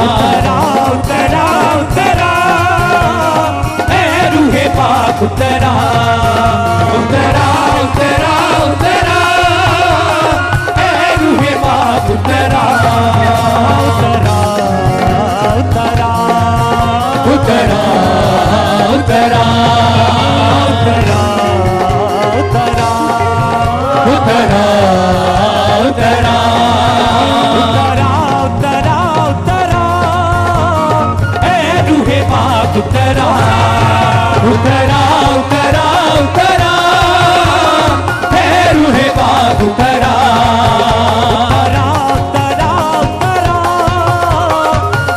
उतरा उतरा उतरा ए रूहे पाक उतरा उतरा उतरा उतरा ए रूहे पाक उतरा उतरा उतरा उतरा उतरा उतरा उतरा उतरा उतरा उतरा उतरा उतरा ए रूहे पाक उतरा उतरा उतरा उतरा ए रूहे पाक उतरा उतरा उतरा उतरा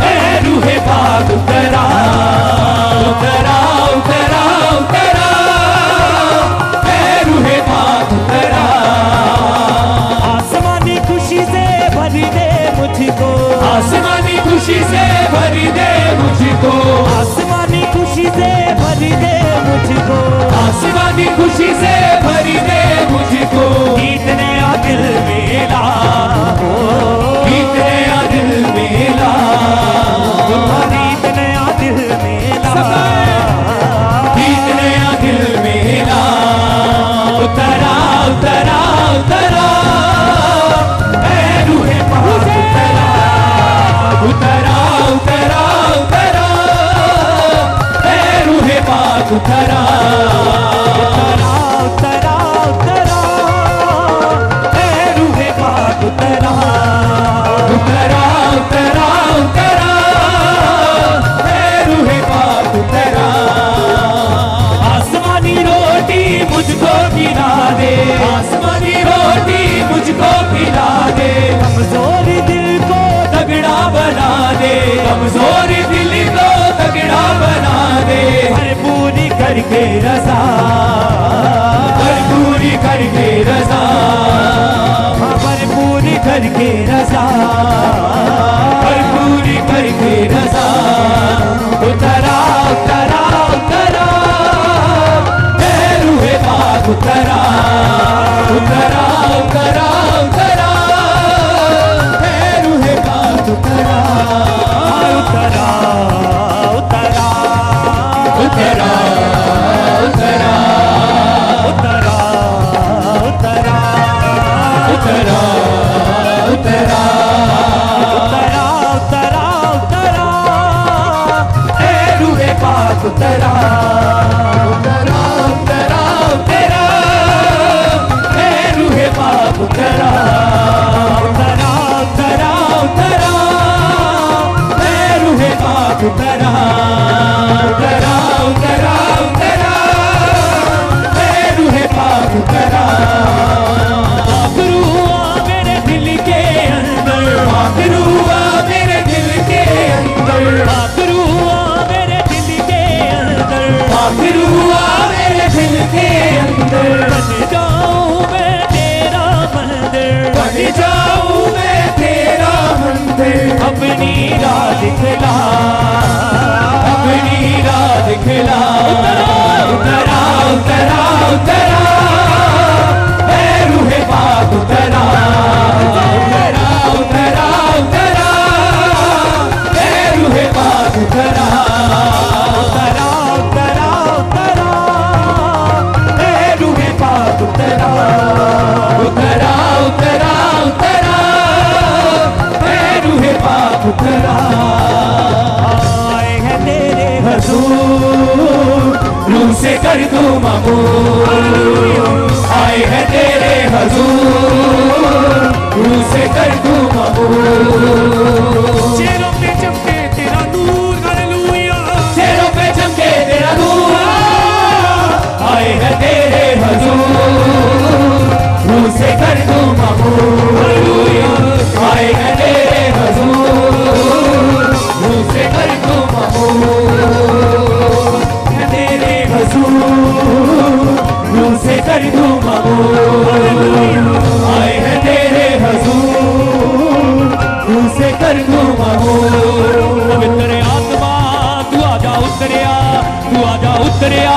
ए रूहे पाक उतरा उतरा उतरा उतरा ए रूहे पाक उतरा आसमानी खुशी से भरी दे मुझको आसमानी खुशी से भरी दे मुझको आसमानी खुशी से भरी दे मुझको आसमानी खुशी से भरी दे मुझको गीत नया दिल मेला गीत नया दिल मेला गीत नया दिल मेला गीत नया दिल मेला उतरा उतरा उतरा ए रूहे पाक उतरा उतरा उतरा उतरा ए रूहे पाक उतरा उतरा उतरा उतरा ए रूहे पाक उतरा उतरा उतरा उतरा ए रूहे पाक उतरा आसमानी रोटी मुझको खिला दे आसमानी रोटी मुझको खिला दे कमजोर दिल को तगड़ा बना दे कमजोर दिल को तगड़ा बना दे हर पूरी करके रजा हर पूरी करके रजा हर पूरी करके रजा हर पूरी करके रजा उतरा उतरा उतरा ए रूहे पाक उतरा उतरा उतरा उतरा ए रूहे पाक उतरा उतरा उतरा उतरा उतरा उतरा उतरा उतरा उतरा उतरा उतरा उतरा ए रूहे पाक उतरा उतरा उतरा उतरा ए रूहे पाक उतरा उतरा उतरा उतरा ए रूहे पाक उतरा उतरा उतरा उतरा ए रूहे पाक उतरा आखिरुआ मेरे दिल के अंदर आखिरुआ मेरे दिल के अंदर आखिरुआ मेरे दिल के अंदर आखिरुआ मेरे दिल के अंदर बन जाऊं मैं तेरा मंदिर बन जाऊं मैं तेरा मंदिर अपनी राह दिखला अपनी राह दिखला उतरा उतरा उतरा उतरा ए रूहे पाक उतरा उतरा उतरा उतरा ए रूहे पाक उतरा उतरा उतरा उतरा ए रूहे पाक उतरा उतरा उतरा उतरा ए रूहे पाक उतरा आए हैं तेरे हुजूर रूह से कर दूं मकबूल आए हैं तेरे हुजूर रूह से कर दूं मकबूल चेहरों पे चमके तेरा नूर हालेलुया चेहरों पे चमके तेरा नूर आए हैं तेरे हुजूर रूह से कर दूं मकबूल हालेलुया आए हैं तेरे हुजूर रूह से कर दूं मकबूल तेरे हुजूर रूह से कर दूं मकबूल आए हैं तेरे हुजूर रूह से कर दूं मकबूल पवित्र आत्मा तू आजा उतरिया तू आजा उतरिया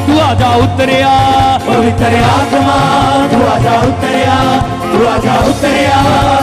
तू आजा उतरिया पवित्र आत्मा तू आजा उतरिया तू आजा उतरिया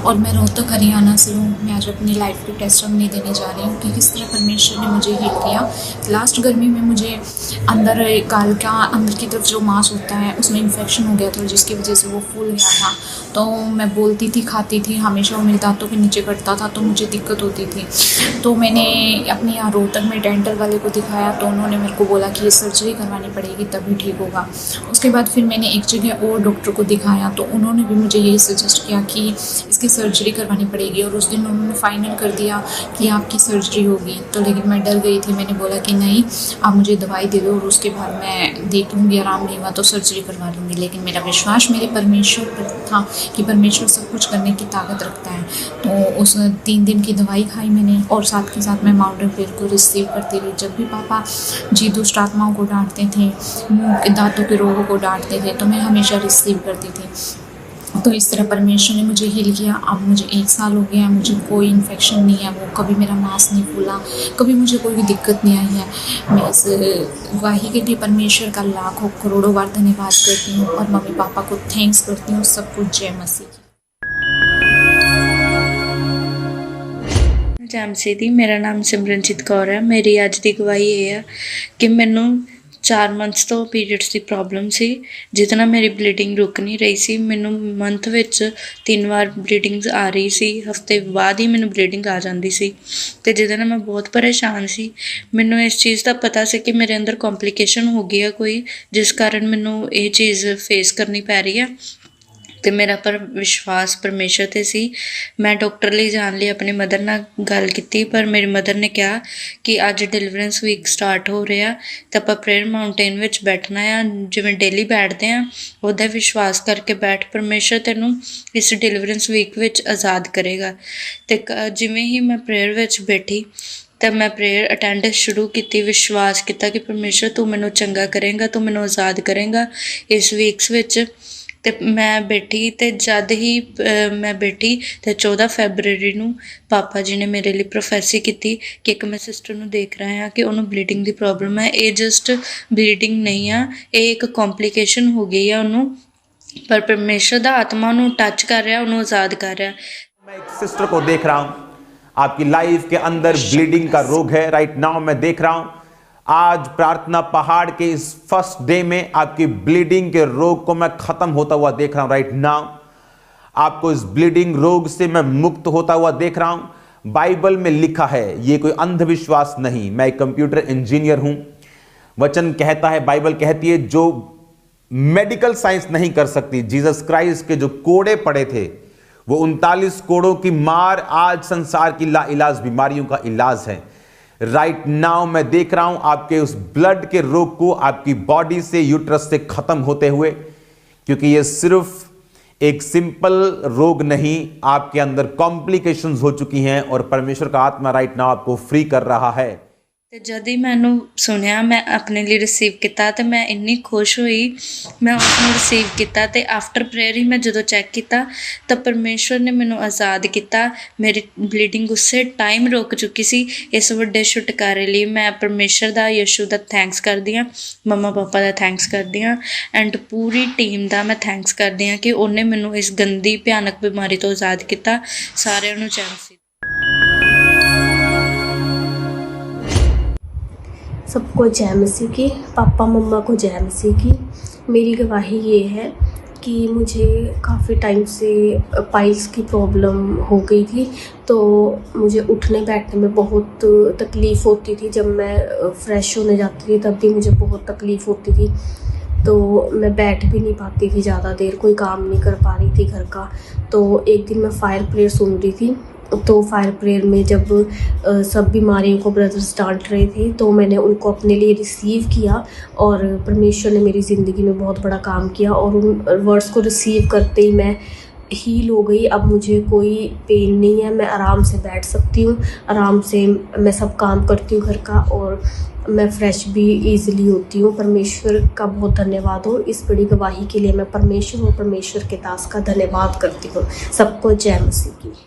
और मैं रोहतक हरियाणा से हूँ। मैं आज अपनी लाइफ की टेस्टमनी देने जा रही हूँ कि किस तरह परमेश्वर ने मुझे हील किया। लास्ट गर्मी में मुझे अंदर गाल का अंदर की तरफ जो मांस होता है उसमें इन्फेक्शन हो गया था, जिसकी वजह से वो फूल गया था। तो मैं बोलती थी, खाती थी, हमेशा वो मेरे दांतों के नीचे कटता था, तो मुझे दिक्कत होती थी। तो मैंने अपने यहाँ रोहतक में डेंटल वाले को दिखाया, तो उन्होंने मेरे को बोला कि ये सर्जरी करवानी पड़ेगी तभी ठीक होगा। उसके बाद फिर मैंने एक जगह और डॉक्टर को दिखाया, तो उन्होंने भी मुझे यही सजेस्ट किया कि इसकी सर्जरी करवानी पड़ेगी। और उस दिन उन्होंने फाइनल कर दिया कि आपकी सर्जरी होगी। तो लेकिन मैं डर गई थी, मैंने बोला कि नहीं, आप मुझे दवाई दे दो और उसके बाद मैं देख लूँगी, आराम नहीं हुआ तो सर्जरी करवा लूँगी। लेकिन मेरा विश्वास मेरे परमेश्वर पर था कि परमेश्वर सब कुछ करने की ताकत रखता है। तो उस 3 दिन की दवाई खाई मैंने, और साथ के साथ मैं माउंटेन प्रेयर को रिसीव करती रही। जब भी पापा जी दुष्ट आत्माओं को डांटते थे, मुँह के दांतों के रोगों को डांटते थे, तो मैं हमेशा रिसीव करती थी। तो इस तरह परमेश्वर ने मुझे हील किया। अब मुझे 1 साल हो गया है, मुझे कोई इन्फेक्शन नहीं है, वो कभी मेरा मांस नहीं फूला, कभी मुझे कोई भी दिक्कत नहीं आई है। मैं इस गवाही के लिए परमेश्वर का लाखों करोड़ों बार धन्यवाद करती हूँ और मम्मी पापा को थैंक्स करती हूँ। सब कुछ जय मसीह। जैमसी दी, मेरा नाम सिमरनजीत कौर है। मेरी अज की गवाही ये है कि मैनू 4 मंथ्स तो पीरियड्स की प्रॉब्लम सी, जिहदे नाल मेरी ब्लीडिंग रुक नहीं रही सी। मैनू मंथ विच 3 बार ब्लीडिंग आ रही सी, हफ्ते बाद ही मैनू ब्लीडिंग आ जाती सी, ते जिहदे नाल मैं बहुत परेशान सी। मैनू इस चीज़ का पता सी कि मेरे अंदर कॉम्प्लीकेशन हो गई है कोई, जिस कारण मैनू ये चीज़ फेस करनी पै रही है। तो मेरा पर विश्वास परमेश्वर ते सी। मैं डॉक्टर लिए जाने लिए अपनी मदर नाल गल की, पर मेरी मदर ने कहा कि अज डिलीवरेंस वीक स्टार्ट हो रहा, तो आप प्रेयर माउंटेन विच बैठना है, जिवें डेली बैठते हैं उहदा विश्वास करके बैठ, परमेश्वर तेनू इस डिलीवरेंस वीक विच आज़ाद करेगा। तो जिवें ही मैं प्रेयर विच बैठी तब मैं प्रेयर अटेंड शुरू की, विश्वास किया कि परमेश्वर तू मैनू चंगा करेगा, तू मैनू आज़ाद करेगा इस वीक्स विच। ते मैं बैठी, तो जद ही मैं बैठी तो 14 फरवरी नूं पापा जी ने मेरे लिए प्रोफेसी की कि एक मैं सिस्टर नूं देख रहा हाँ कि उन्होंने ब्लीडिंग की प्रॉब्लम है। ये जस्ट ब्लीडिंग नहीं है, ये एक कॉम्प्लीकेशन हो गई है उन्होंने, पर परमेश्वर दा आत्मा उन्होंने टच कर रहा, उन्होंने आज़ाद कर रहा। मैं एक सिस्टर को देख रहा हूं, आपकी लाइफ के अंदर ब्लीडिंग का रोग है। राइट नाउ मैं देख रहा हूं, आज प्रार्थना पहाड़ के इस फर्स्ट डे में आपकी ब्लीडिंग के रोग को मैं खत्म होता हुआ देख रहा हूं। राइट नाउ आपको इस ब्लीडिंग रोग से मैं मुक्त होता हुआ देख रहा हूं। बाइबल में लिखा है, ये कोई अंधविश्वास नहीं, मैं एक कंप्यूटर इंजीनियर हूं। वचन कहता है, बाइबल कहती है, जो मेडिकल साइंस नहीं कर सकती, जीसस क्राइस्ट के जो कोड़े पड़े थे, वो 39 कोड़ों की मार आज संसार की लाइलाज बीमारियों का इलाज है। राइट नाउ मैं देख रहा हूं आपके उस ब्लड के रोग को आपकी बॉडी से, यूट्रस से खत्म होते हुए, क्योंकि ये सिर्फ एक सिंपल रोग नहीं, आपके अंदर कॉम्प्लिकेशंस हो चुकी हैं और परमेश्वर का आत्मा राइट नाउ आपको फ्री कर रहा है। तो जद ही मैनू सुनिया, मैं अपने लिए रिसीव किया, तो मैं इन्नी खुश हुई, मैं उसको रिसीव किया। तो आफ्टर प्रेयर ही मैं जो चैक किया तो परमेश्वर ने मैनू आज़ाद किया। मेरी ब्लीडिंग उस टाइम रुक चुकी सी। इस वड्डे छुटकारे लिए मैं परमेश्वर का, यीशु का थैंक्स करदी हाँ, मम्मा पापा का थैंक्स करदी हाँ, एंड पूरी टीम का मैं थैंक्स करदी हाँ कि उन्हें मैनू इस गंदी भयानक बीमारी तो आज़ाद किया। सारिਆਂ ਨੂੰ ਚੈਨ। सबको जय मसीह की, पापा मम्मा को जय मसीह की। मेरी गवाही ये है कि मुझे काफ़ी टाइम से पाइल्स की प्रॉब्लम हो गई थी, तो मुझे उठने बैठने में बहुत तकलीफ़ होती थी। जब मैं फ्रेश होने जाती थी तब भी मुझे बहुत तकलीफ़ होती थी, तो मैं बैठ भी नहीं पाती थी ज़्यादा देर, कोई काम नहीं कर पा रही थी घर का। तो एक दिन मैं फ़ायर प्रेयर सुन रही थी, तो फायर प्रेयर में जब सब बीमारियों को ब्रदर्स डांट रहे थे, तो मैंने उनको अपने लिए रिसीव किया और परमेश्वर ने मेरी ज़िंदगी में बहुत बड़ा काम किया। और उन वर्ड्स को रिसीव करते ही मैं हील हो गई। अब मुझे कोई पेन नहीं है, मैं आराम से बैठ सकती हूँ, आराम से मैं सब काम करती हूँ घर का, और मैं फ़्रेश भी ईज़िली होती हूँ। परमेश्वर का बहुत धन्यवाद हो। इस बड़ी गवाही के लिए मैं परमेश्वर और परमेश्वर के दास का धन्यवाद करती हूँ। सबको जय मसीह की।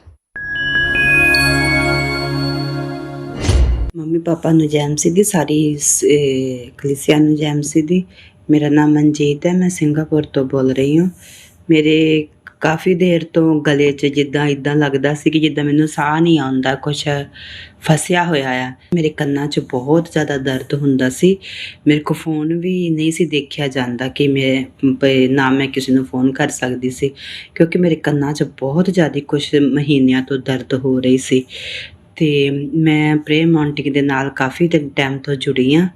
मम्मी पापा ਨੂੰ ਜੈ ਮਸੀਹ ਦੀ, ਸਾਰੀ कलीसिया ਨੂੰ ਜੈ ਮਸੀਹ ਦੀ। मेरा नाम मनजीत है, मैं सिंगापुर तो बोल रही हूँ। मेरे ਕਾਫੀ ਦੇਰ ਤੋਂ ਗਲੇ 'ਚ ਜਿੱਦਾਂ ਇਦਾਂ ਲੱਗਦਾ ਸੀ ਕਿ ਜਿੱਦਾਂ ਮੈਨੂੰ ਸਾਹ ਨਹੀਂ ਆਉਂਦਾ, ਕੁਛ ਫਸਿਆ ਹੋਇਆ ਆ। ਮੇਰੇ ਕੰਨਾਂ 'ਚ ਬਹੁਤ ਜ਼ਿਆਦਾ ਦਰਦ ਹੁੰਦਾ ਸੀ। ਮੇਰੇ ਕੋ ਫੋਨ ਵੀ ਨਹੀਂ ਸੀ ਦੇਖਿਆ ਜਾਂਦਾ ਕਿ ਨਾ ਮੈਂ ਕਿਸੇ ਨੂੰ ਫੋਨ ਕਰ ਸਕਦੀ ਸੀ, ਕਿਉਂਕਿ ਮੇਰੇ ਕੰਨਾਂ 'ਚ ਬਹੁਤ ਜ਼ਿਆਦਾ ਕੁਛ ਮਹੀਨਿਆਂ ਤੋਂ ਦਰਦ ਹੋ ਰਹੀ ਸੀ। ਤੇ ਮੈਂ ਪ੍ਰੇ ਮਾਉਂਟਿੰਗ ਦੇ ਨਾਲ ਕਾਫੀ ਟਾਈਮ ਤੋਂ ਜੁੜੀ ਹਾਂ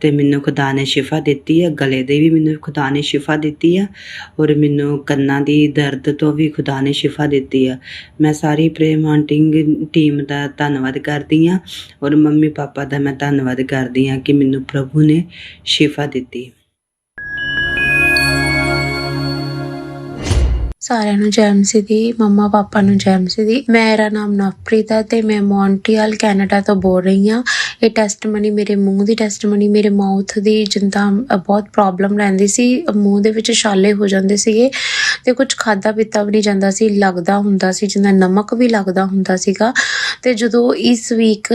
ਤੇ ਮੈਨੂੰ ਖੁਦਾ ਨੇ ਸ਼ਿਫਾ ਦਿੱਤੀ ਹੈ। ਗਲੇ ਦੇ ਵੀ ਮੈਨੂੰ ਖੁਦਾ ਨੇ ਸ਼ਿਫਾ ਦਿੱਤੀ ਆ ਔਰ ਮੈਨੂੰ ਕੰਨਾਂ ਦੀ ਦਰਦ ਤੋਂ ਵੀ ਖੁਦਾ ਨੇ ਸ਼ਿਫਾ ਦਿੱਤੀ ਆ। ਮੈਂ ਸਾਰੀ ਪ੍ਰੇ ਮਾਉਂਟਿੰਗ ਟੀਮ ਦਾ ਧੰਨਵਾਦ ਕਰਦੀ ਹਾਂ ਔਰ ਮੰਮੀ ਪਾਪਾ ਦਾ ਮੈਂ ਧੰਨਵਾਦ ਕਰਦੀ ਹਾਂ ਕਿ ਮੈਨੂੰ ਪ੍ਰਭੂ ਨੇ ਸ਼ਿਫਾ ਦਿੱਤੀ। ਸਾਰਿਆਂ ਨੂੰ ਜੈ ਮਸੀਹ ਦੀ। ਮੰਮਾ ਪਾਪਾ ਨੂੰ ਜੈ ਮਸੀਹ ਦੀ। ਮੇਰਾ ਨਾਮ ਨਵਪ੍ਰੀਤ ਹੈ ਤੇ ਮੈਂ ਮੌਂਟਰੀਅਲ ਕੈਨੇਡਾ ਤੋਂ ਬੋਲ ਰਹੀ ਹਾਂ। ਇਹ ਟੈਸਟਮਨੀ ਮੇਰੇ ਮੂੰਹ ਦੀ ਟੈਸਟਮਨੀ, ਮੇਰੇ ਮਾਊਥ ਦੀ ਜਿੱਦਾਂ ਬਹੁਤ ਪ੍ਰੋਬਲਮ ਰਹਿੰਦੀ ਸੀ, ਮੂੰਹ ਦੇ ਵਿੱਚ ਛਾਲੇ ਹੋ ਜਾਂਦੇ ਸੀਗੇ ਤੇ ਕੁਝ ਖਾਧਾ ਪੀਤਾ ਵੀ ਨਹੀਂ ਜਾਂਦਾ ਸੀ, ਲੱਗਦਾ ਹੁੰਦਾ ਸੀ ਜਿੱਦਾਂ ਨਮਕ ਵੀ ਲੱਗਦਾ ਹੁੰਦਾ ਸੀਗਾ। ਤੇ ਜਦੋਂ ਇਸ ਵੀਕ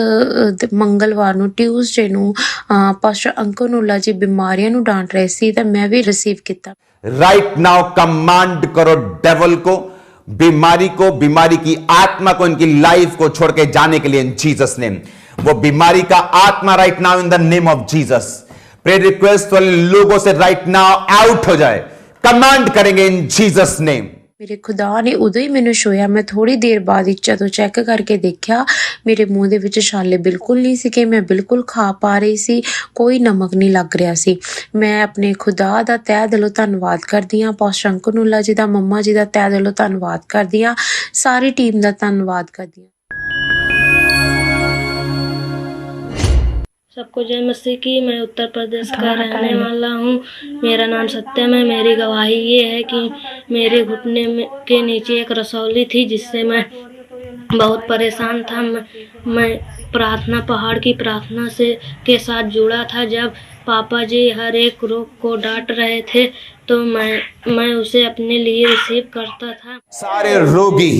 ਮੰਗਲਵਾਰ ਨੂੰ ਟਿਊਜ਼ਡੇ ਨੂੰ ਪਾਸਟਰ ਅੰਕਨੂਲਾ ਜੀ ਬਿਮਾਰੀਆਂ ਨੂੰ ਡਾਂਟ ਰਹੇ ਸੀ ਤਾਂ ਮੈਂ ਵੀ ਰਿਸੀਵ ਕੀਤਾ। राइट नाउ कमांड करो डेविल को, बीमारी को, बीमारी की आत्मा को, इनकी लाइफ को छोड़ के जाने के लिए इन जीसस नेम। वो बीमारी का आत्मा right now in the name of Jesus prayer request वाले लोगों से राइट नाउ आउट हो जाए। कमांड करेंगे इन जीसस नेम। ਮੇਰੇ ਖੁਦਾ ਨੇ ਉਦੋਂ ਹੀ ਮੈਨੂੰ ਛੋਇਆ। ਮੈਂ ਥੋੜੀ ਦੇਰ ਬਾਅਦ ਜਦੋਂ ਚੈੱਕ ਕਰਕੇ ਦੇਖਿਆ ਮੇਰੇ ਮੂੰਹ ਦੇ ਵਿੱਚ ਛਾਲੇ ਬਿਲਕੁਲ ਨਹੀਂ ਸੀ ਕਿ ਮੈਂ ਬਿਲਕੁਲ ਖਾ ਪਾ ਰਹੀ ਸੀ, ਕੋਈ ਨਮਕ ਨਹੀਂ ਲੱਗ ਰਿਹਾ ਸੀ। ਮੈਂ ਆਪਣੇ ਖੁਦਾ ਦਾ ਤਹਿ ਦਿਲੋਂ ਧੰਨਵਾਦ ਕਰਦੀ ਹਾਂ, ਪਾਸਟਰ ਅੰਕਨੂਲਾ ਜੀ ਦਾ, ਮੰਮਾ ਜੀ ਦਾ ਤਹਿ ਦਿਲੋਂ ਧੰਨਵਾਦ ਕਰਦੀ ਹਾਂ, ਸਾਰੀ ਟੀਮ ਦਾ ਧੰਨਵਾਦ ਕਰਦੀ ਹਾਂ। सबको जय मसीह की। मैं उत्तर प्रदेश का रहने वाला हूँ। मेरा नाम सत्यम है। मेरी गवाही ये है कि मेरे घुटने के नीचे एक रसौली थी जिससे मैं बहुत परेशान था। मैं प्रार्थना, पहाड़ की प्रार्थना के साथ जुड़ा था। जब पापा जी हर एक रोग को डांट रहे थे तो मैं उसे अपने लिए रिसीव करता था। सारे रोगी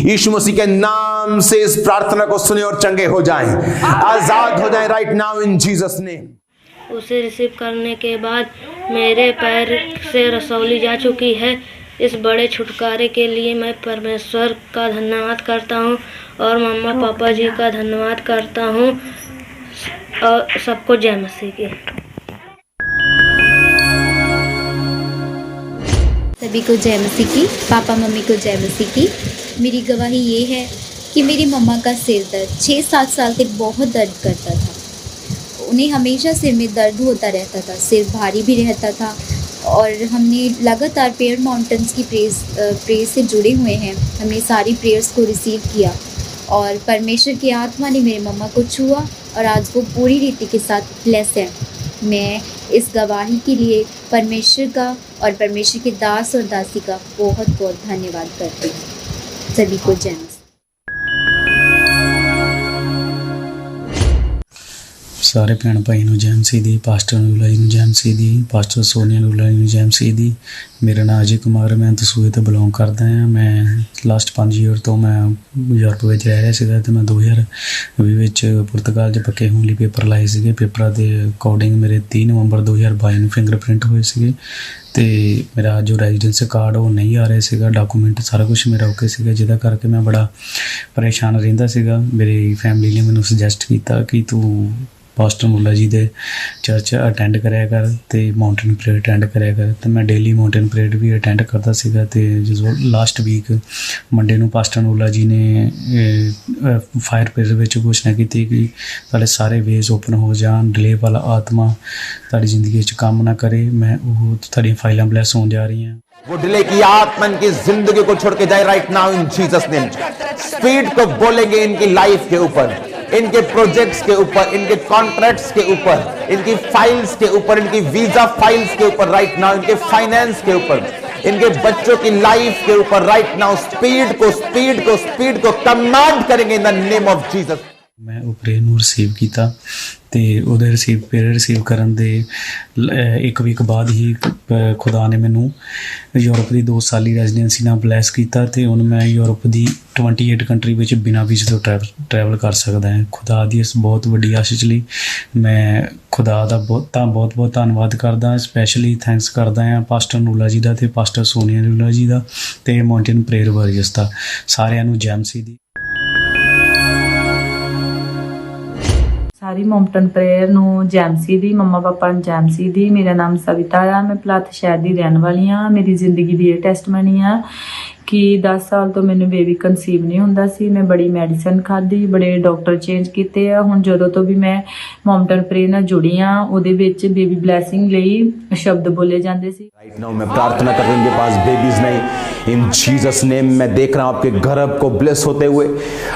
यीशु मसीह के नाम से इस प्रार्थना को सुने और चंगे हो जाएं, आजाद हो जाएं right now in Jesus name. उसे रिसीव करने के बाद मेरे पैर से रसौली जा चुकी है। इस बड़े छुटकारे के लिए मैं परमेश्वर का धन्यवाद करता हूँ और मम्मा पापा जी का धन्यवाद करता हूँ। और सबको जय मसीह की। सभी को जय मसीह की। पापा मम्मी को जय मसीह की। मेरी गवाही ये है कि मेरी मम्मा का सिर दर्द 6-7 साल तक बहुत दर्द करता था। उन्हें हमेशा सिर में दर्द होता रहता था, सिर भारी भी रहता था और हमने लगातार प्रेयर माउंटेन्स की प्रेयर से जुड़े हुए हैं। हमने सारी प्रेयर्स को रिसीव किया और परमेश्वर की आत्मा ने मेरी मम्मा को छुआ और आज वो पूरी रीति के साथ ब्लेस है। मैं इस गवाही के लिए परमेश्वर का और परमेश्वर के दास और दासी का बहुत बहुत धन्यवाद करती हूँ। सभी को जय मसीह। सारे भैन भाई नूं जय मसीह दी। पास्टर अनुला जी नूं जय मसीह दी। पास्टर सोनिया अनुला जी नूं जय मसीह दी। मेरा नाम अजय कुमार, मैं दसूहे तो बिलोंग करदा हां। मैं लास्ट 5 ईयर तो मैं यूरोप विच रह रहा सीगा ते मैं 2020 विच पुर्तगाल च पक्के होण लई पेपर लाए सीगे। पेपरां दे अकॉर्डिंग मेरे 3 नवंबर 2022 नूं फिंगरप्रिंट होए सीगे ते मेरा जो रेजिडेंस कार्ड वो नहीं आ रहा सीगा। डॉकूमेंट सारा कुछ मेरा ओके सीगा, जिहदा करके मैं बड़ा परेशान रहिंदा सीगा। मेरी फैमिली ने मैनूं सुजैसट कीता कि तू पास्टर मुला जी दे चर्च अटेंड कराया कर ते माउंटेन प्रेयर अटेंड कराया कर। तो मैं डेली माउंटेन प्रेयर भी अटेंड करता सीगा। ते जो लास्ट वीक मंडे नूं पास्टर मुला जी ने फायर प्रेयर विच घोषणा की कि तुहाडे सारे वेज ओपन हो जान, डिले वाला आत्मा तुहाडी जिंदगी च काम ना करे। मैं वो तुहाडीआं फाइलां ब्लैस होण जा रही हैं। वो डिले की आत्मा इनकी जिंदगी को छोड़ के जाए right now in Jesus name. Speed को बोलेंगे इनकी लाइफ के ऊपर, इनके प्रोजेक्ट्स के ऊपर, इनके कॉन्ट्रैक्ट्स के ऊपर, इनकी फाइल्स के ऊपर, इनकी वीजा फाइल्स के ऊपर राइट नाउ, इनके फाइनेंस के ऊपर, इनके बच्चों की लाइफ के ऊपर राइट नाउ स्पीड को कमांड करेंगे इन द नेम ऑफ जीसस। मैं उपरे ਨੂੰ ਰਿਸੀਵ ਕੀਤਾ ਤੇ ਉਹਦੇ ਰਿਸੀਵ ਕਰਨ ਦੇ 1 ਵੀਕ ਬਾਅਦ ਹੀ ਖੁਦਾ ਨੇ ਮੈਨੂੰ ਯੂਰਪ ਦੀ 2 ਸਾਲੀ ਰੈਜ਼ੀਡੈਂਸੀ ਨਾਲ ਬਲੈਸ ਕੀਤਾ ਤੇ ਹੁਣ ਮੈਂ ਯੂਰਪ ਦੀ 28 ਕੰਟਰੀ ਵਿੱਚ ਬਿਨਾਂ ਵੀਜ਼ੇ ਤੋਂ ਟਰੈਵਲ ਕਰ ਸਕਦਾ ਹਾਂ। ਖੁਦਾ ਦੀ ਇਸ ਬਹੁਤ ਵੱਡੀ ਆਸ਼ੀਸ਼ ਲਈ ਮੈਂ ਖੁਦਾ ਦਾ ਬਹੁਤ ਧੰਨਵਾਦ ਕਰਦਾ। ਸਪੈਸ਼ਲੀ ਥੈਂਕਸ ਕਰਦਾ ਹਾਂ ਪਾਸਟਰ ਨੂਲਾ ਜੀ ਦਾ ਤੇ ਪਾਸਟਰ ਸੋਨੀਆ ਨੂਲਾ ਜੀ ਦਾ ਤੇ ਮਾਊਂਟੇਨ ਪ੍ਰੇਅਰ ਵਾਰੀਅਰਸ ਦਾ। ਸਾਰਿਆਂ ਨੂੰ ਜੈਮਸੀ ਦੀ ਸਾਰੀ ਮਾਊਂਟਨ ਪ੍ਰੇਅਰ ਨੂੰ ਜੈਮਸੀ ਦੀ, ਮੰਮਾ ਪਾਪਾ ਨੂੰ ਜੈਮਸੀ ਦੀ। ਮੇਰਾ ਨਾਮ ਸਵਿਤਾ ਆ, ਮੈਂ ਪਲਾਥ ਸ਼ਹਿਰ ਦੀ ਰਹਿਣ ਵਾਲੀ ਹਾਂ। ਮੇਰੀ ਜ਼ਿੰਦਗੀ ਦੀ ਇਹ ਟੈਸਟਮਨੀ ਆ ਕਿ 10 ਸਾਲ ਤੋਂ ਮੈਨੂੰ ਬੇਬੀ ਕਨਸੀਵ ਨਹੀਂ ਹੁੰਦਾ ਸੀ। ਮੈਂ ਬੜੀ ਮੈਡੀਸਨ ਖਾਧੀ, ਬੜੇ ਡਾਕਟਰ ਚੇਂਜ ਕੀਤੇ ਆ। ਹੁਣ ਜਦੋਂ ਤੋਂ ਵੀ ਮੈਂ ਮਾਊਂਟਨ ਪ੍ਰੇਅਰ ਨਾਲ ਜੁੜੀ ਆ ਉਹਦੇ ਵਿੱਚ ਬੇਬੀ ਬਲੈਸਿੰਗ ਲਈ ਸ਼ਬਦ ਬੋਲੇ ਜਾਂਦੇ ਸੀ। राइट नाउ मैं प्रार्थना कर रहा हूं, इनके पास बेबीज नहीं, इन जीसस नेम मैं देख रहा हूं आपके गर्भ को ब्लेस होते हुए,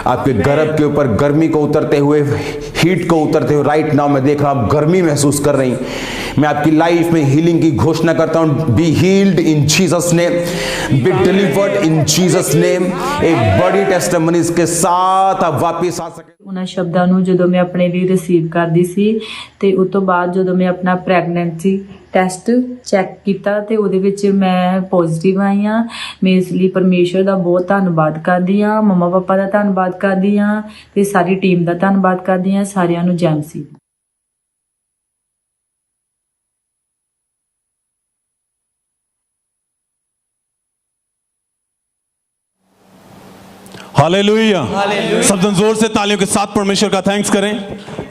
आपके गर्भ के ऊपर गर्मी को उतरते हुए, हीट को उतरते हुए। राइट नाउ मैं देख रहा हूं आप गर्मी महसूस कर रही। मैं आपकी लाइफ में हीलिंग की घोषणा करता हूं। Be healed in Jesus name, be delivered in Jesus name. एक बड़ी टेस्टिमनी के साथ आप वापस आ सके। ਉਹਨਾਂ ਸ਼ਬਦਾਂ ਨੂੰ ਜਦੋਂ ਮੈਂ ਆਪਣੇ ਲਈ ਰਿਸੀਵ ਕਰਦੀ ਸੀ ਤੇ ਉਸ ਤੋਂ ਬਾਅਦ ਜਦੋਂ ਮੈਂ ਆਪਣਾ ਪ੍ਰੈਗਨੈਂਸੀ ਟੈਸਟ ਚੈੱਕ ਕੀਤਾ ਤੇ ਉਹਦੇ ਵਿੱਚ ਮੈਂ ਪੋਜ਼ਿਟਿਵ ਆਈ ਹਾਂ। ਮੈਂ ਇਸ ਲਈ ਪਰਮੇਸ਼ਰ ਦਾ ਬਹੁਤ ਧੰਨਵਾਦ ਕਰਦੀ ਹਾਂ, ਮੰਮਾ ਪਾਪਾ ਦਾ ਧੰਨਵਾਦ ਕਰਦੀ ਹਾਂ ਤੇ ਸਾਰੀ ਟੀਮ ਦਾ ਧੰਨਵਾਦ ਕਰਦੀ ਹਾਂ। ਸਾਰਿਆਂ ਨੂੰ ਜੈਮਸੀ। हालेलुया। सब जन जोर से तालियों के साथ परमेश्वर का थैंक्स करें।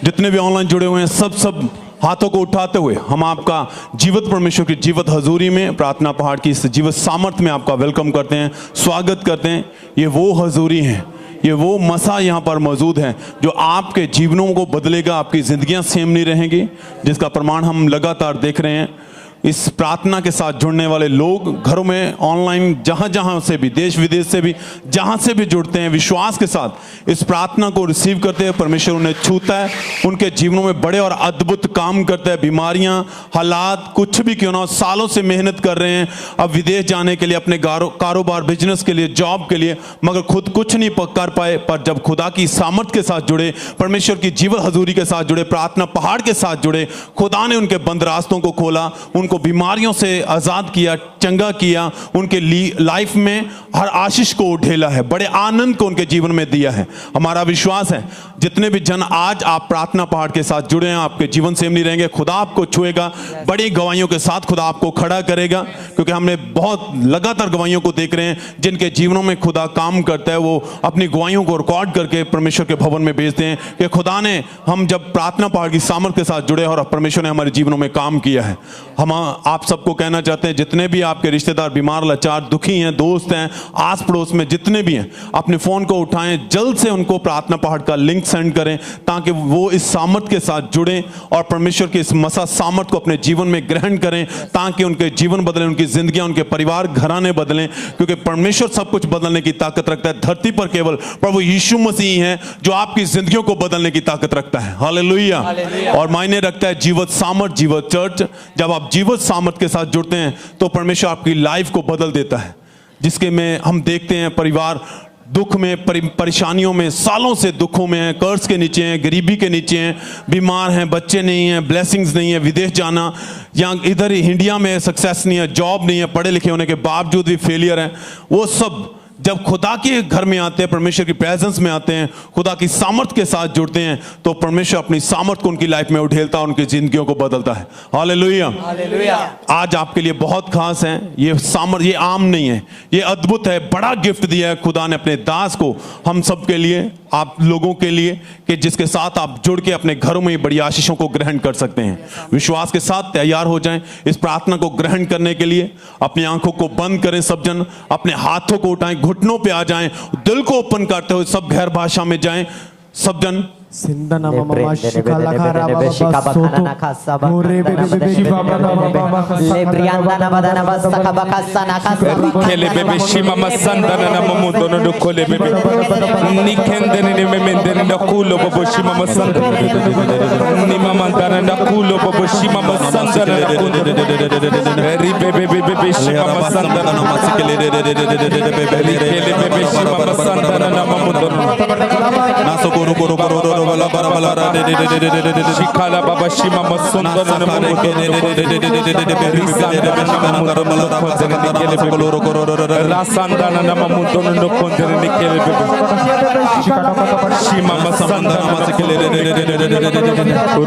जितने भी ऑनलाइन जुड़े हुए हैं सब हाथों को उठाते हुए हम आपका जीवित परमेश्वर की जीवित हजूरी में, प्रार्थना पहाड़ की इस जीवित सामर्थ्य में आपका वेलकम करते हैं, स्वागत करते हैं। ये वो हजूरी है, ये वो मसा यहाँ पर मौजूद है जो आपके जीवनों को बदलेगा। आपकी जिंदगियां सेम नहीं रहेंगी, जिसका प्रमाण हम लगातार देख रहे हैं। इस प्रार्थना के साथ जुड़ने वाले लोग घरों में, ऑनलाइन, जहाँ जहाँ से भी, देश विदेश से भी, जहाँ से भी जुड़ते हैं, विश्वास के साथ इस प्रार्थना को रिसीव करते हैं। परमेश्वर उन्हें छूता है, उनके जीवनों में बड़े और अद्भुत काम करता है। बीमारियाँ, हालात कुछ भी क्यों ना हो, सालों से मेहनत कर रहे हैं अब विदेश जाने के लिए, अपने कारोबार, बिजनेस के लिए, जॉब के लिए, मगर खुद कुछ नहीं कर पाए। पर जब खुदा की सामर्थ के साथ जुड़े, परमेश्वर की जीवन हजूरी के साथ जुड़े, प्रार्थना पहाड़ के साथ जुड़े, खुदा ने उनके बंद रास्तों को खोला, उनको बीमारियों से आजाद किया, चंगा किया, उनके लाइफ में हर आशीष को ढेला है, बड़े आनंद को उनके जीवन में दिया है। हमारा विश्वास है जितने भी जन आज आप प्रार्थना पहाड़ के साथ जुड़े हैं, आपके जीवन सेम नहीं रहेंगे। खुदा आपको छुएगा, बड़ी गवाहियों के साथ खुदा आपको खड़ा करेगा, क्योंकि हमने बहुत लगातार गवाहियों को देख रहे हैं जिनके जीवनों में खुदा काम करता है। वो अपनी गवाहियों को रिकॉर्ड करके परमेश्वर के भवन में भेजते हैं कि खुदा ने, हम जब प्रार्थना पहाड़ की सामर्थ के साथ जुड़े और परमेश्वर ने हमारे जीवनों में काम किया है। हम आप सबको कहना चाहते हैं, जितने भी आपके रिश्तेदार बीमार, लाचार, दुखी हैं, दोस्त हैं, आस पड़ोस में जितने भी हैं, अपने फोन को उठाएं, जल्द से उनको प्रार्थना पहाड़ का लिंक सेंड करें ताकि वो इस सामर्थ के साथ जुड़ें और परमेश्वर के इस मसा सामर्थ को अपने जीवन में ग्रहण करें, ताकि उनके जीवन बदलें, उनकी जिंदगियां, उनके परिवार, घराने बदलें। क्योंकि परमेश्वर सब कुछ बदलने की ताकत रखता है। धरती पर केवल प्रभु यीशु मसीह है जो आपकी जिंदगियों को बदलने की ताकत रखता है। हालेलुया। और मायने रखता है जीवित सामर्थ, जीवित चर्च। जब आप जीवित सामर्थ के साथ जुड़ते हैं तो परमेश्वर आपकी लाइफ को बदल देता है, जिसके में हम देखते हैं परिवार दुख में, परेशानियों में, सालों से दुखों में है, कर्ज के नीचे हैं, गरीबी के नीचे हैं, बीमार हैं, बच्चे नहीं हैं, ब्लेसिंग्स नहीं है, विदेश जाना या इधर ही इंडिया में सक्सेस नहीं है, जॉब नहीं है, पढ़े लिखे होने के बावजूद भी फेलियर है। वो सब जब खुदा के घर में आते हैं, परमेश्वर की प्रेजेंस में आते हैं, खुदा की सामर्थ के साथ जुड़ते हैं, तो परमेश्वर अपनी सामर्थ को उनकी लाइफ में उठेलता है, उनकी जिंदगियों को बदलता है। हालेलुया। आज आपके लिए बहुत खास है ये सामर्थ। ये आम नहीं है, ये अद्भुत है, बड़ा गिफ्ट दिया है खुदा ने अपने दास को, हम सब के लिए, आप लोगों के लिए, कि जिसके साथ आप जुड़ के अपने घरों में बड़ी आशीषों को ग्रहण कर सकते हैं। विश्वास के साथ तैयार हो जाएं इस प्रार्थना को ग्रहण करने के लिए। अपनी आंखों को बंद करें सब जन, अपने हाथों को उठाएं, घुटनों पे आ जाएं, दिल को ओपन करते हुए सब गैर भाषा में जाएं सब जन। Sindana mama shikala khara baba soto gore bebe shiva baba lebrianda na badana basta kabakasana kasaba kele bebe shima masandana na mamudono do kole bebe nikende ne memende na kulo baba shima masandana ni mama dana na kulo baba shima masandana ri bebe bebe shima masandana na masikele bebe kele bebe shima masandana na mamudono na so goro koro bala bara bala ra de de Shikala baba shima masundar na sakare ke de shikana kara bala ra ba sakara ra koro koro rasanda na mamundo no kondere nikele bebe shima masanda na masekele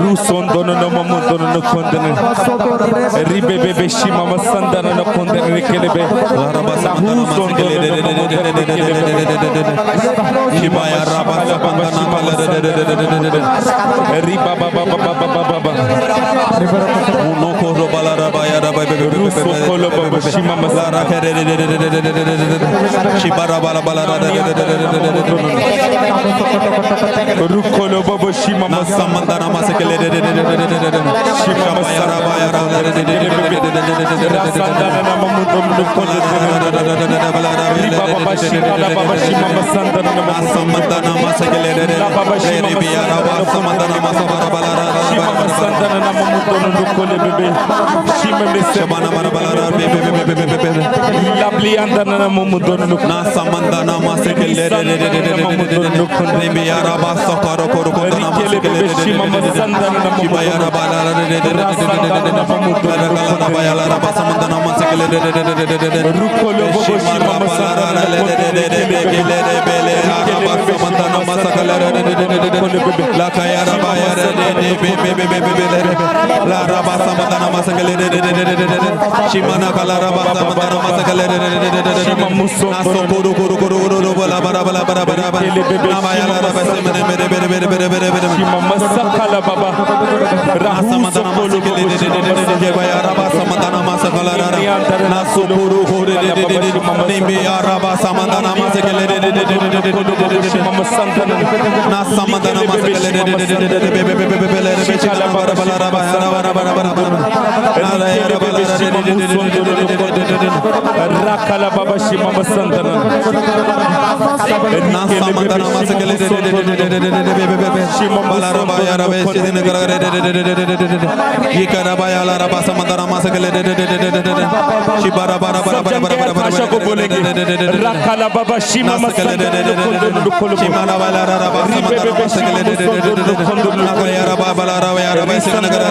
rusondo no mamundo no kondere ribe bebe shima masanda na kondere nikele bebe rusondo shima ya raba sakana riba baba uno koro bala ra ba ya ra ba bebe rusokolo baba shima masara shibara bala bala ra rukolo baba shima masamandana masekele shima ya ra ba ya ra rasandana na mamundo no kondere riba baba shima masanda na masamandana masekele baba shima ya ra ba samandana masabara bala ra shima masanda na mamundo no kole bebe shima shabana bara bala ra bebe labli andana na mamundo no na samandana masekele ya ra ba sakaro koro koro na masekele shima masanda na mamundo ya ra ba la ba ya la ba samandana masekele rukolo baba shima masanda na bele ba samandana masekele la kaya ra ba ya la ra ba samandana masekele shimana kala ra ba samandana masekele shima muso koro koro koro bala bara bala bara bara na ba ya la ra ba semene bere shima masakala baba samandana masekele ba ya ra ba samandana masekele na sopuru hore nimbe ya ra ba samandana masekele shima masanda na samandana masekele bara bala ra ba ya ra rakala baba shima masanda na samandana masekele shima bala ra ba ya ra ba sidine kara ye kara ba ya la ra ba samandana masekele shibara bara bara bara bara bara को बोलेंगे rakala baba shima masanda shima na bala ra ba samandana masekele na kaya ra ba bala ra ya ra ba sidine kara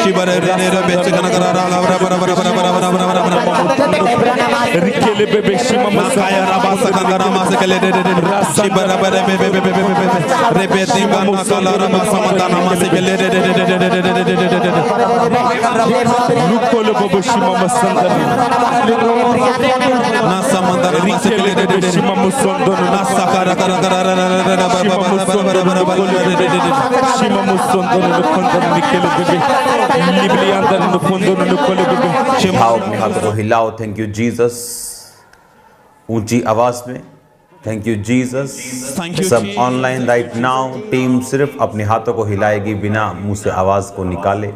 shibara re be sidine kara ra bara bara bara bara rikele bebe shima masaya ra ba sakandana masekele shibara bara be repeti ba kala ra ba samandana masekele rukolo baba shima masanda na samandana masekele shima musondo na sakara kara shima musondo no kondere nikele bebe libli andar no kondo no kole bebe उठाओ अपने हाथों को हिलाओ। Thank you Jesus. ऊंची आवाज में thank you Jesus. सब online right now team सिर्फ अपने हाथों को हिलाएगी बिना मुंह से आवाज को निकाले।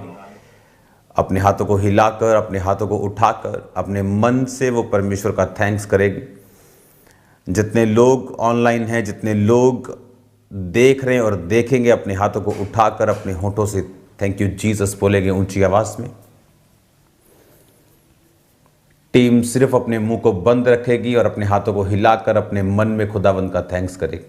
अपने हाथों को हिलाकर, अपने हाथों को उठाकर, अपने मन से वो परमेश्वर का थैंक्स करेगी। जितने लोग ऑनलाइन हैं, जितने लोग देख रहे हैं और देखेंगे, अपने हाथों को उठाकर अपने होठों से थैंक यू जीसस बोलेंगे ऊंची आवाज में। टीम सिर्फ अपने मुंह को बंद रखेगी और अपने हाथों को हिलाकर अपने मन में खुदावंद का थैंक्स करेगी।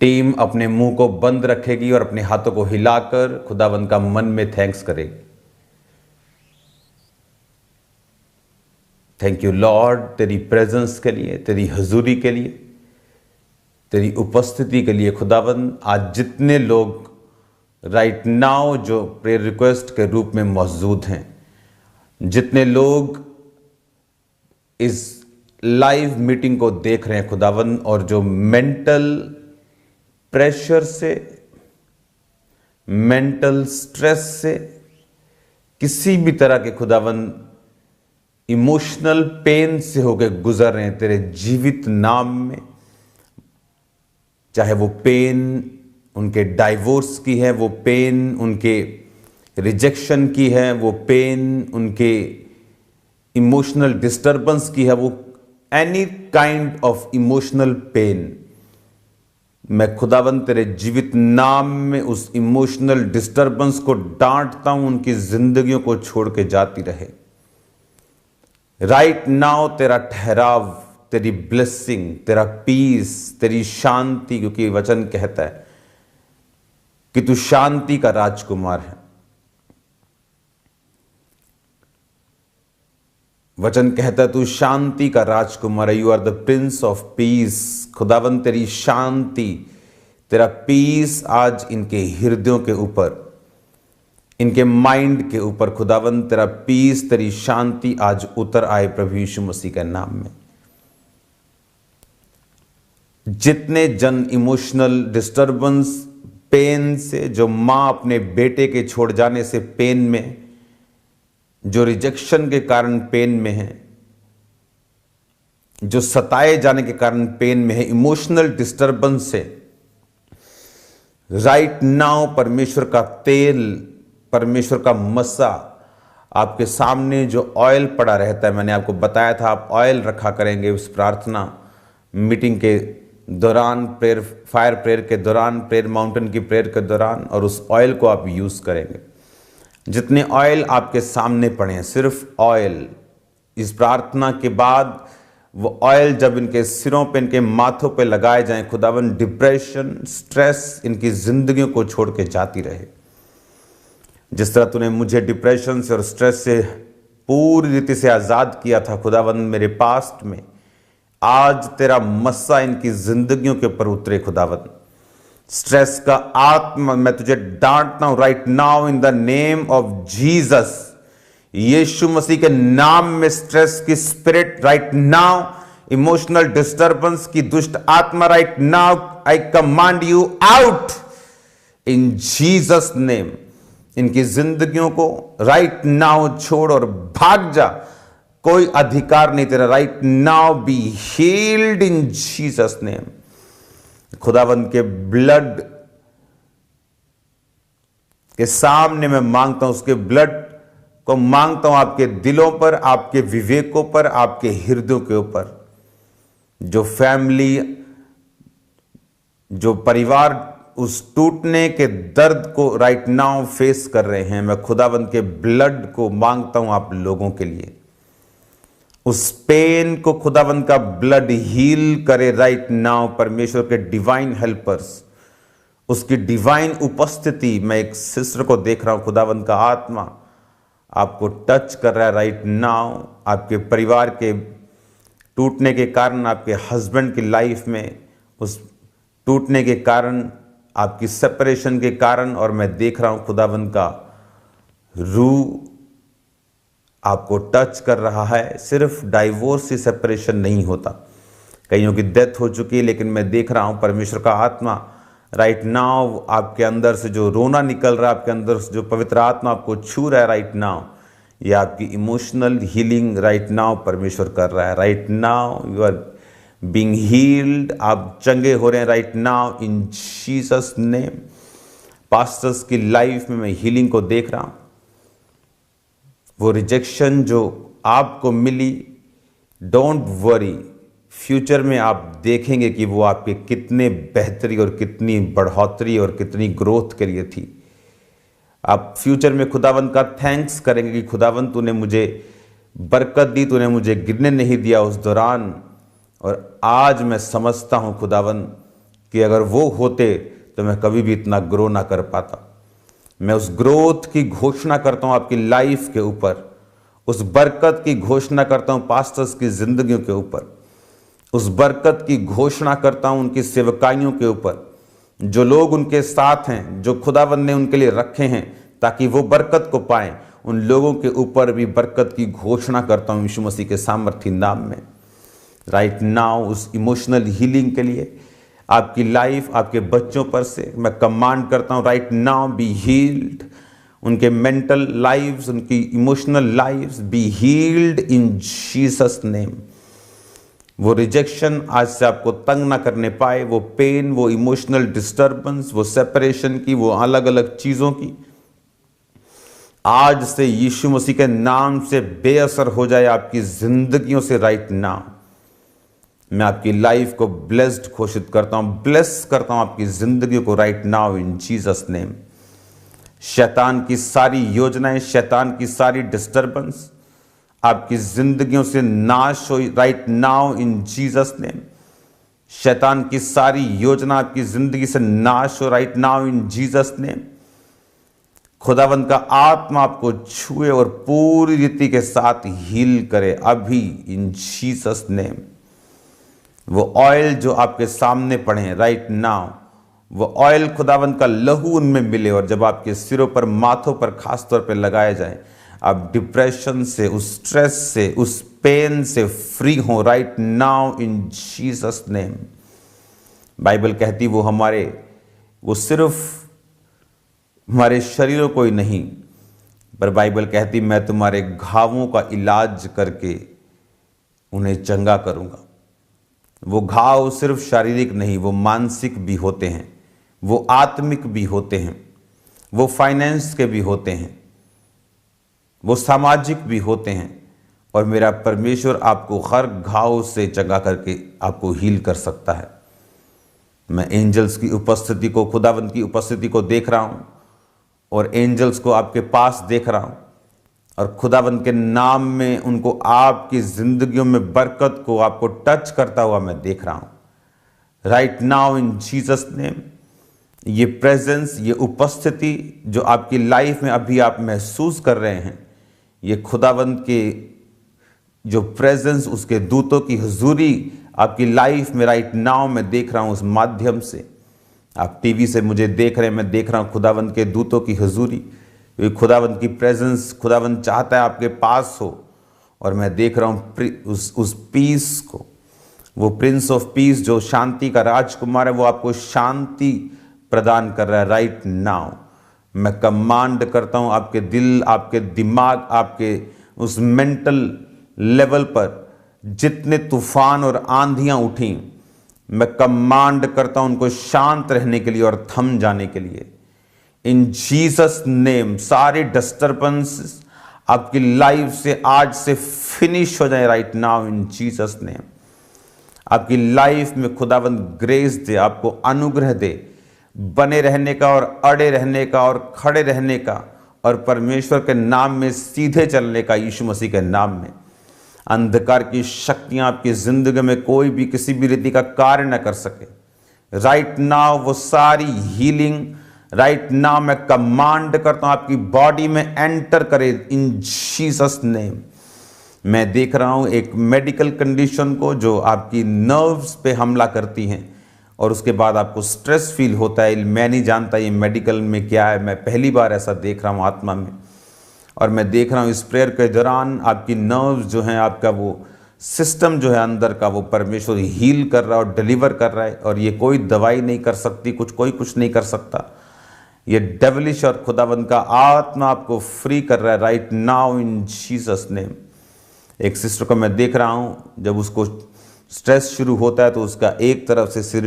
टीम अपने मुंह को बंद रखेगी और अपने हाथों को हिलाकर खुदावंद का मन में थैंक्स करेगी। थैंक यू लॉर्ड, तेरी प्रेजेंस के लिए, तेरी हजूरी के लिए, तेरी उपस्थिति के लिए। खुदावंद आज जितने लोग राइट नाउ जो प्रेयर रिक्वेस्ट के रूप में मौजूद हैं, जितने लोग इस लाइव मीटिंग को देख रहे हैं खुदावंद, और जो मेंटल प्रेशर से, मेंटल स्ट्रेस से, किसी भी तरह के खुदावंद इमोशनल पेन से होकर गुजर रहे हैं, तेरे जीवित नाम में, चाहे वो पेन उनके डाइवोर्स की है, वो पेन उनके रिजेक्शन की है, वो पेन उनके इमोशनल डिस्टर्बेंस की है, वो any kind of emotional pain मैं खुदावन तेरे जीवित नाम में उस इमोशनल डिस्टर्बेंस को डांटता हूं, उनकी जिंदगियों को छोड़ के जाती रहे। राइट नाउ तेरा ठहराव, तेरी ब्लेसिंग, तेरा पीस, तेरी शांति, क्योंकि वचन कहता है कि तू शांति का राजकुमार है। वचन कहता है तू शांति का राजकुमार है। You are the prince of peace. खुदावन तेरी शांति, तेरा पीस आज इनके हृदयों के ऊपर, इनके माइंड के ऊपर खुदावन तेरा पीस, तेरी शांति आज उतर आए प्रभु यीशु मसीह के नाम में। जितने जन इमोशनल डिस्टर्बेंस, पेन से, जो मां अपने बेटे के छोड़ जाने से पेन में, जो रिजेक्शन के कारण पेन में है, जो सताए जाने के कारण पेन में है, इमोशनल डिस्टर्बेंस से राइट नाउ परमेश्वर का तेल, परमेश्वर का मस्सा आपके सामने जो ऑयल पड़ा रहता है, मैंने आपको बताया था आप ऑयल रखा करेंगे उस प्रार्थना मीटिंग के दौरान, प्रेयर फायर प्रेयर के दौरान, प्रेयर माउंटेन की प्रेयर के दौरान, और उस ऑयल को आप यूज करेंगे। जितने ऑयल आपके सामने पड़े हैं, सिर्फ ऑयल, इस प्रार्थना के बाद वो ऑयल जब इनके सिरों पे, इनके माथों पे लगाए जाएं, खुदावन डिप्रेशन, स्ट्रेस इनकी जिंदगियों को छोड़ के जाती रहे। जिस तरह तूने मुझे डिप्रेशन से और स्ट्रेस से पूरी रीति से आजाद किया था खुदावन मेरे पास्ट में, आज तेरा मस्सा इनकी जिंदगियों के ऊपर उतरे खुदावन। स्ट्रेस का आत्मा मैं तुझे डांटता हूं right now in the name of Jesus. यीशु मसीह के नाम में स्ट्रेस की spirit right now, emotional disturbance की दुष्ट आत्मा right now, I command you out in Jesus name. इनकी जिंदगियों को राइट नाउ छोड़ और भाग जा, कोई अधिकार नहीं तेरा। Right now be healed in Jesus name. खुदावन के ब्लड के सामने मैं मांगता हूं, उसके ब्लड को मांगता हूं आपके दिलों पर, आपके विवेकों पर, आपके हृदयों के ऊपर। जो फैमिली, जो परिवार उस टूटने के दर्द को राइट नाउ फेस कर रहे हैं, मैं खुदावन के ब्लड को मांगता हूं आप लोगों के लिए। उस पेन को खुदावन का ब्लड हील करे राइट नाउ। परमेश्वर के डिवाइन हेल्पर्स, उसकी डिवाइन उपस्थिति, मैं एक सिस्टर को देख रहा हूं, खुदावन का आत्मा आपको टच कर रहा है राइट नाउ। आपके परिवार के टूटने के कारण, आपके हस्बैंड की लाइफ में उस टूटने के कारण, आपकी सेपरेशन के कारण, और मैं देख रहा हूं खुदावन का रूह आपको टच कर रहा है। सिर्फ डाइवोर्स से सेपरेशन नहीं होता, कईयों की डेथ हो चुकी है, लेकिन मैं देख रहा हूं परमेश्वर का आत्मा राइट नाउ आपके अंदर से जो रोना निकल रहा है, आपके अंदर से जो पवित्र आत्मा आपको छू रहा है राइट नाउ, ये आपकी इमोशनल हीलिंग राइट नाउ परमेश्वर कर रहा है। Right now you are being healed, आप चंगे हो रहे हैं right now in Jesus name. Pastors की लाइफ में मैं हीलिंग को देख रहा हूं। वो रिजेक्शन जो आपको मिली, डोंट वरी, फ्यूचर में आप देखेंगे कि वो आपके कितने बेहतरी और कितनी बढ़ोतरी और कितनी ग्रोथ के लिए थी। आप फ्यूचर में खुदावन का थैंक्स करेंगे कि खुदावन तूने मुझे बरकत दी, तूने मुझे गिरने नहीं दिया उस दौरान, और आज मैं समझता हूं खुदावन कि अगर वो होते तो मैं कभी भी इतना ग्रो ना कर पाता। मैं उस ग्रोथ की घोषणा करता हूं आपकी लाइफ के ऊपर, उस बरकत की घोषणा करता हूं पास्टर्स की जिंदगियों के ऊपर, उस बरकत की घोषणा करता हूं उनकी सेवकाइयों के ऊपर, जो लोग उनके साथ हैं, जो खुदावन ने उनके लिए रखे हैं ताकि वो बरकत को पाएं, उन लोगों के ऊपर भी बरकत की घोषणा करता हूं यीशु मसीह के सामर्थी नाम में। राइट नाउ उस इमोशनल हीलिंग के लिए आपकी लाइफ, आपके बच्चों पर से मैं कमांड करता हूं राइट नाउ बी हील्ड। उनके मेंटल लाइव्स, उनकी emotional lives be healed in Jesus name. वो रिजेक्शन आज से आपको तंग ना करने पाए, वो पेन, वो इमोशनल डिस्टर्बेंस, वो सेपरेशन की, वो अलग अलग चीजों की आज से यीशु मसीह के नाम से बेअसर हो जाए आपकी जिंदगियों से राइट नाउ। मैं आपकी लाइफ को ब्लेस्ड घोषित करता हूँ, ब्लेस करता हूँ आपकी ज़िंदगी को right now in Jesus name. शैतान की सारी योजनाएं, शैतान की सारी डिस्टर्बेंस आपकी ज़िंदगियों से नाश हो right now in Jesus name. शैतान की सारी योजना आपकी ज़िंदगी से नाश हो right now in Jesus name. खुदावंद का आत्मा आपको छुए और पूरी रीति के साथ हील करे अभी इन जीसस नेम। वो ऑयल जो आपके सामने पड़े हैं राइट नाउ, वो ऑयल खुदावंद का लहू उनमें मिले और जब आपके सिरों पर, माथों पर खास तौर पे लगाया जाए, आप डिप्रेशन से, उस स्ट्रेस से, उस पेन से फ्री हो right now in Jesus name. Bible कहती वो सिर्फ हमारे शरीरों को ही नहीं, पर बाइबल कहती मैं तुम्हारे घावों का इलाज करके उन्हें चंगा करूंगा। वो घाव सिर्फ शारीरिक नहीं, वो मानसिक भी होते हैं, वो आत्मिक भी होते हैं, वो फाइनेंस के भी होते हैं, वो सामाजिक भी होते हैं। और मेरा परमेश्वर आपको हर घाव से चंगा करके आपको हील कर सकता है। मैं एंजल्स की उपस्थिति को, खुदावंत की उपस्थिति को देख रहा हूँ और एंजल्स को आपके पास देख रहा हूँ और खुदावंत के नाम में उनको आपकी जिंदगियों में बरकत को आपको टच करता हुआ मैं देख रहा हूँ right now in Jesus name. ये प्रेजेंस, ये उपस्थिति जो आपकी लाइफ में अभी आप महसूस कर रहे हैं, ये खुदावंत के जो प्रेजेंस, उसके दूतों की हुजूरी आपकी लाइफ में राइट नाउ मैं देख रहा हूँ। उस माध्यम से आप टीवी से मुझे देख रहे हैं, मैं देख रहा हूँ खुदावंत के दूतों की हुजूरी, खुदावंत की प्रेजेंस खुदावंत चाहता है आपके पास हो। और मैं देख रहा हूँ उस पीस को, वो प्रिंस ऑफ पीस जो शांति का राजकुमार है, वो आपको शांति प्रदान कर रहा है राइट नाउ। मैं कमांड करता हूँ आपके दिल, आपके दिमाग, आपके उस मेंटल लेवल पर जितने तूफान और आंधियाँ उठी, मैं कमांड करता हूँ उनको शांत रहने के लिए और थम जाने के लिए इन जीसस नेम। सारे डिस्टर्बेंस आपकी लाइफ से आज से फिनिश हो जाए right now in Jesus name. आपकी लाइफ में खुदावंद ग्रेस दे, आपको अनुग्रह दे बने रहने का और अड़े रहने का और खड़े रहने का और परमेश्वर के नाम में सीधे चलने का। यीशु मसीह के नाम में अंधकार की शक्तियां आपकी जिंदगी में कोई भी किसी भी रीति का कार्य न कर सके राइट नाउ। वो सारी हीलिंग राइट नाउ मैं कमांड करता हूं आपकी बॉडी में एंटर करे इन जीसस नेम। मैं देख रहा हूं एक मेडिकल कंडीशन को जो आपकी नर्व्स पे हमला करती हैं और उसके बाद आपको स्ट्रेस फील होता है। मैं नहीं जानता ये मेडिकल में क्या है, मैं पहली बार ऐसा देख रहा हूँ आत्मा में। और मैं देख रहा हूँ इस प्रेयर के दौरान आपकी नर्व्स जो हैं, आपका वो सिस्टम जो है अंदर का, वो परमेश्वर हील कर रहा है और डिलीवर कर रहा है। और ये कोई दवाई नहीं कर सकती, कोई कुछ नहीं कर सकता। ये डेविलिश और खुदावंद का आत्मा आपको फ्री कर रहा है right now in Jesus name. एक सिस्टर को मैं देख रहा हूँ, जब उसको स्ट्रेस शुरू होता है तो उसका एक तरफ से सिर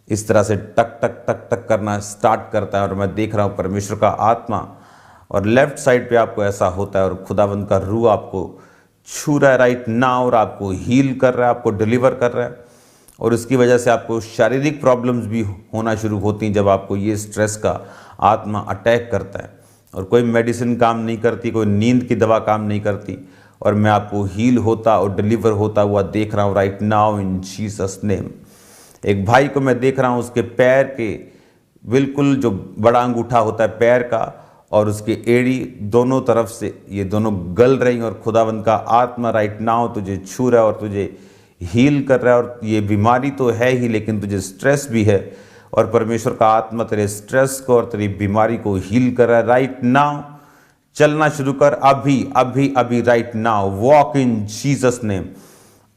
इस तरह से टक टक टक टक करना स्टार्ट करता है और मैं देख रहा हूँ परमेश्वर का आत्मा और लेफ्ट साइड पे आपको ऐसा होता है और खुदावंद का रूह आपको छू रहा है राइट नाउ और आपको हील कर रहा है, आपको डिलीवर कर रहा है। और उसकी वजह से आपको शारीरिक प्रॉब्लम्स भी होना शुरू होती हैं जब आपको ये स्ट्रेस का आत्मा अटैक करता है। और कोई मेडिसिन काम नहीं करती, कोई नींद की दवा काम नहीं करती और मैं आपको हील होता और डिलीवर होता हुआ देख रहा हूँ right now in Jesus name. एक भाई को मैं देख रहा हूँ, उसके पैर के बिल्कुल जो बड़ा अंगूठा होता है पैर का और उसकी एड़ी दोनों तरफ से ये दोनों गल रही और खुदावंद का आत्मा राइट नाउ तुझे छू रहा है और तुझे हील कर रहा है। और ये बीमारी तो है ही, लेकिन तुझे स्ट्रेस भी है और परमेश्वर का आत्मा तेरे स्ट्रेस को और तेरी बीमारी को हील कर रहा है राइट नाउ। चलना शुरू कर अभी अभी अभी right now. Walk in Jesus name.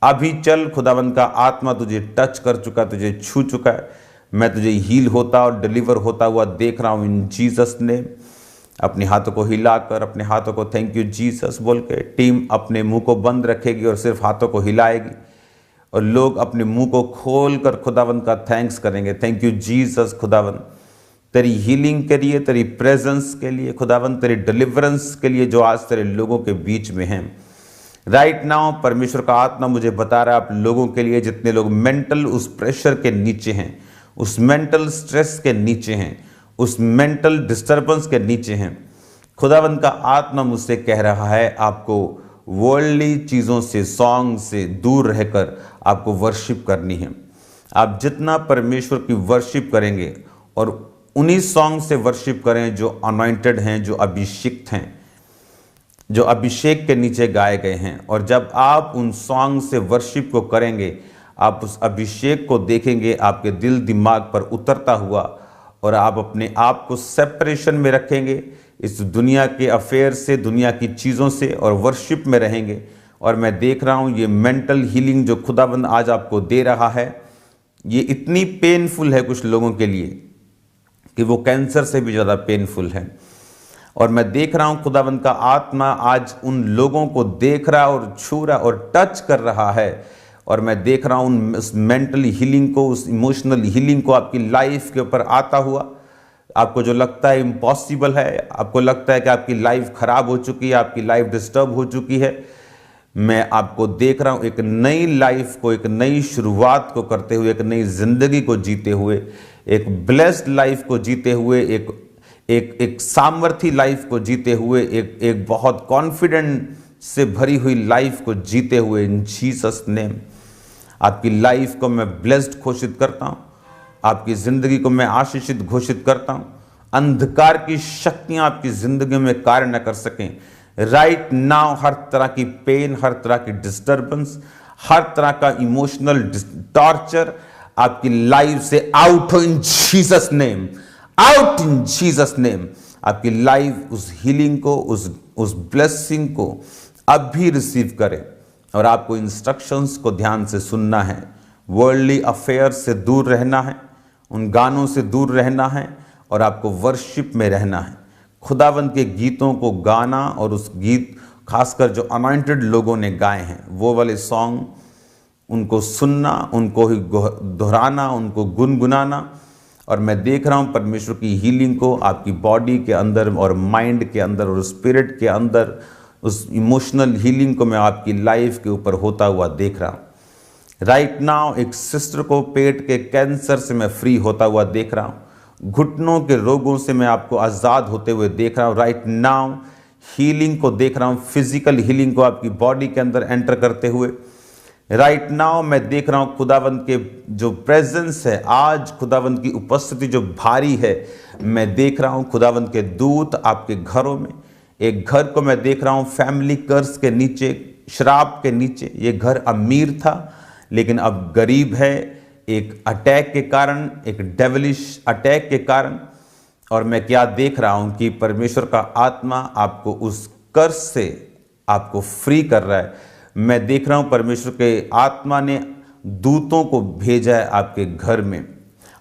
अभी चल, खुदावंद का आत्मा तुझे टच कर चुका, तुझे छू चुका है। मैं तुझे हील होता और डिलीवर होता हुआ देख रहा हूँ इन जीसस नेम। अपने हाथों को हिलाकर, अपने हाथों को थैंक यू जीसस बोल के टीम अपने मुंह को बंद रखेगी और सिर्फ हाथों को हिलाएगी और लोग अपने मुंह को खोल कर खुदावंद का थैंक्स करेंगे। थैंक यू जीसस खुदावंद, तेरी हीलिंग के लिए, तेरी प्रेजेंस के लिए खुदावंद, तेरी डिलीवरेंस के लिए जो आज तेरे लोगों के बीच में हैं। राइट नाउ परमेश्वर का आत्मा मुझे बता रहा है आप लोगों के लिए, जितने लोग मेंटल उस प्रेशर के नीचे हैं, उस मेंटल स्ट्रेस के नीचे हैं, उस मेंटल डिस्टर्बेंस के नीचे हैं, खुदावंद का आत्मा मुझसे कह रहा है आपको वर्ल्डली चीज़ों से, सॉन्ग से दूर रहकर आपको वर्शिप करनी है। आप जितना परमेश्वर की वर्शिप करेंगे और उन्हीं सॉन्ग से वर्शिप करें जो अनॉइंटेड हैं, जो अभिषिक्त हैं, जो अभिषेक के नीचे गाए गए हैं, और जब आप उन सॉन्ग से वर्शिप को करेंगे आप उस अभिषेक को देखेंगे आपके दिल दिमाग पर उतरता हुआ, और आप अपने आप को सेपरेशन में रखेंगे इस दुनिया के अफेयर से, दुनिया की चीज़ों से, और वर्शिप में रहेंगे। और मैं देख रहा हूँ ये मेंटल हीलिंग जो खुदाबंद आज आपको दे रहा है, ये इतनी पेनफुल है कुछ लोगों के लिए कि वो कैंसर से भी ज़्यादा पेनफुल है। और मैं देख रहा हूँ खुदाबंद का आत्मा आज उन लोगों को देख रहा और छू रहा और टच कर रहा है, और मैं देख रहा हूँ उस मेंटल हीलिंग को, उस इमोशनल हीलिंग को आपकी लाइफ के ऊपर आता हुआ। आपको जो लगता है इम्पॉसिबल है, आपको लगता है कि आपकी लाइफ खराब हो चुकी है, आपकी लाइफ डिस्टर्ब हो चुकी है, मैं आपको देख रहा हूँ एक नई लाइफ को, एक नई शुरुआत को करते हुए, एक नई जिंदगी को जीते हुए, एक ब्लेस्ड लाइफ को जीते हुए, एक सामर्थी लाइफ को जीते हुए, एक बहुत कॉन्फिडेंट से भरी हुई लाइफ को जीते हुए। इन जीसस नेम आपकी लाइफ को मैं ब्लेस्ड घोषित करता हूँ, आपकी ज़िंदगी को मैं आशीषित घोषित करता हूँ। अंधकार की शक्तियाँ आपकी ज़िंदगी में कार्य न कर सकें। राइट नाउ हर तरह की पेन, हर तरह की डिस्टर्बेंस, हर तरह का इमोशनल टॉर्चर आपकी लाइफ से आउट हो इन Jesus name, out in Jesus name. आपकी लाइफ उस हीलिंग को, उस ब्लेसिंग को अब भी रिसीव करें। और आपको इंस्ट्रक्शंस को ध्यान से सुनना है, वर्ल्डली अफेयर से दूर रहना है, उन गानों से दूर रहना है, और आपको वर्शिप में रहना है। खुदावंद के गीतों को गाना, और उस गीत खासकर जो अनॉइंटेड लोगों ने गाए हैं वो वाले सॉन्ग उनको सुनना, उनको ही दोहराना, उनको गुनगुनाना। और मैं देख रहा हूँ परमेश्वर की हीलिंग को आपकी बॉडी के अंदर और माइंड के अंदर और स्पिरिट के अंदर, उस इमोशनल हीलिंग को मैं आपकी लाइफ के ऊपर होता हुआ देख रहा हूँ। राइट नाउ एक सिस्टर को पेट के कैंसर से मैं फ्री होता हुआ देख रहा हूँ। घुटनों के रोगों से मैं आपको आज़ाद होते हुए देख रहा हूँ। राइट नाउ हीलिंग को देख रहा हूँ, फिजिकल हीलिंग को आपकी बॉडी के अंदर एंटर करते हुए। राइट नाउ मैं देख रहा हूँ खुदावंद के जो प्रेजेंस है, आज खुदावंद की उपस्थिति जो भारी है, मैं देख रहा हूँ खुदावंद के दूत आपके घरों में। एक घर को मैं देख रहा हूँ फैमिली कर्स के नीचे, श्राप के नीचे। ये घर अमीर था लेकिन अब गरीब है, एक अटैक के कारण, एक डेविलिश अटैक के कारण। और मैं क्या देख रहा हूँ कि परमेश्वर का आत्मा आपको उस कर्ज से आपको फ्री कर रहा है। मैं देख रहा हूँ परमेश्वर के आत्मा ने दूतों को भेजा है आपके घर में,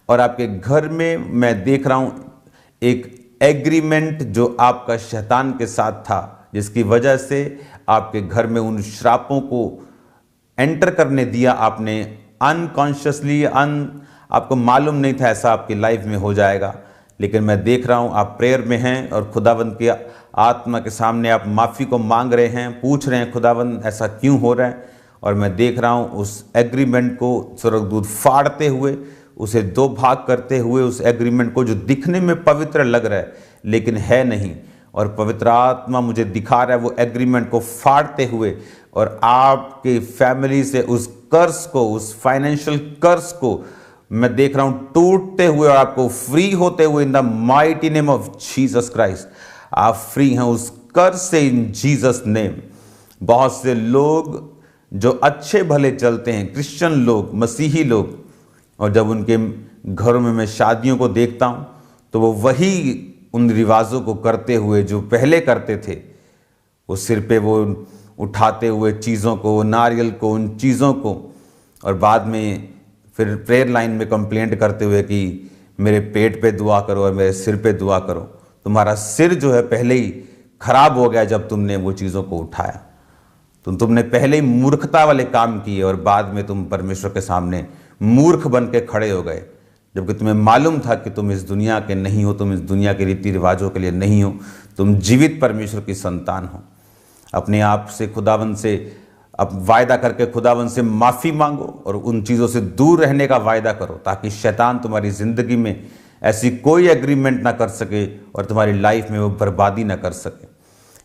और आपके घर में मैं देख रहा हूँ एक एग्रीमेंट जो आपका शैतान के साथ था, जिसकी वजह से आपके घर में उन श्रापों को एंटर करने दिया आपने अनकॉन्शियसली। आपको मालूम नहीं था ऐसा आपकी लाइफ में हो जाएगा, लेकिन मैं देख रहा हूँ आप प्रेयर में हैं और खुदावंद के आत्मा के सामने आप माफ़ी को मांग रहे हैं, पूछ रहे हैं खुदावंद ऐसा क्यों हो रहा है। और मैं देख रहा हूँ उस एग्रीमेंट को स्वर्गदूत फाड़ते हुए, उसे दो भाग करते हुए, उस एग्रीमेंट को जो दिखने में पवित्र लग रहा है लेकिन है नहीं, और पवित्र आत्मा मुझे दिखा रहा है वो एग्रीमेंट को फाड़ते हुए, और आपके फैमिली से उस कर्ज को, उस फाइनेंशियल कर्ज को मैं देख रहा हूँ टूटते हुए और आपको फ्री होते हुए in the mighty name of Jesus Christ. आप फ्री हैं उस कर्ज से इन जीसस नेम। बहुत से लोग जो अच्छे भले चलते हैं, क्रिश्चियन लोग, मसीही लोग, और जब उनके घरों में मैं शादियों को देखता हूँ तो वो वही उन रिवाजों को करते हुए जो पहले करते थे, वो सिर पे वो उठाते हुए चीज़ों को, नारियल को, उन चीज़ों को, और बाद में फिर प्रेयर लाइन में कंप्लेंट करते हुए कि मेरे पेट पे दुआ करो और मेरे सिर पे दुआ करो। तुम्हारा सिर जो है पहले ही खराब हो गया जब तुमने वो चीज़ों को उठाया। तुमने पहले ही मूर्खता वाले काम किए और बाद में तुम परमेश्वर के सामने मूर्ख बन के खड़े हो गए, जबकि तुम्हें मालूम था कि तुम इस दुनिया के नहीं हो, तुम इस दुनिया के रीति रिवाजों के लिए नहीं हो, तुम जीवित परमेश्वर की संतान हो। अपने आप से खुदावंद से अब वायदा करके खुदावंद से माफ़ी मांगो और उन चीज़ों से दूर रहने का वायदा करो, ताकि शैतान तुम्हारी ज़िंदगी में ऐसी कोई एग्रीमेंट ना कर सके और तुम्हारी लाइफ में वो बर्बादी ना कर सके।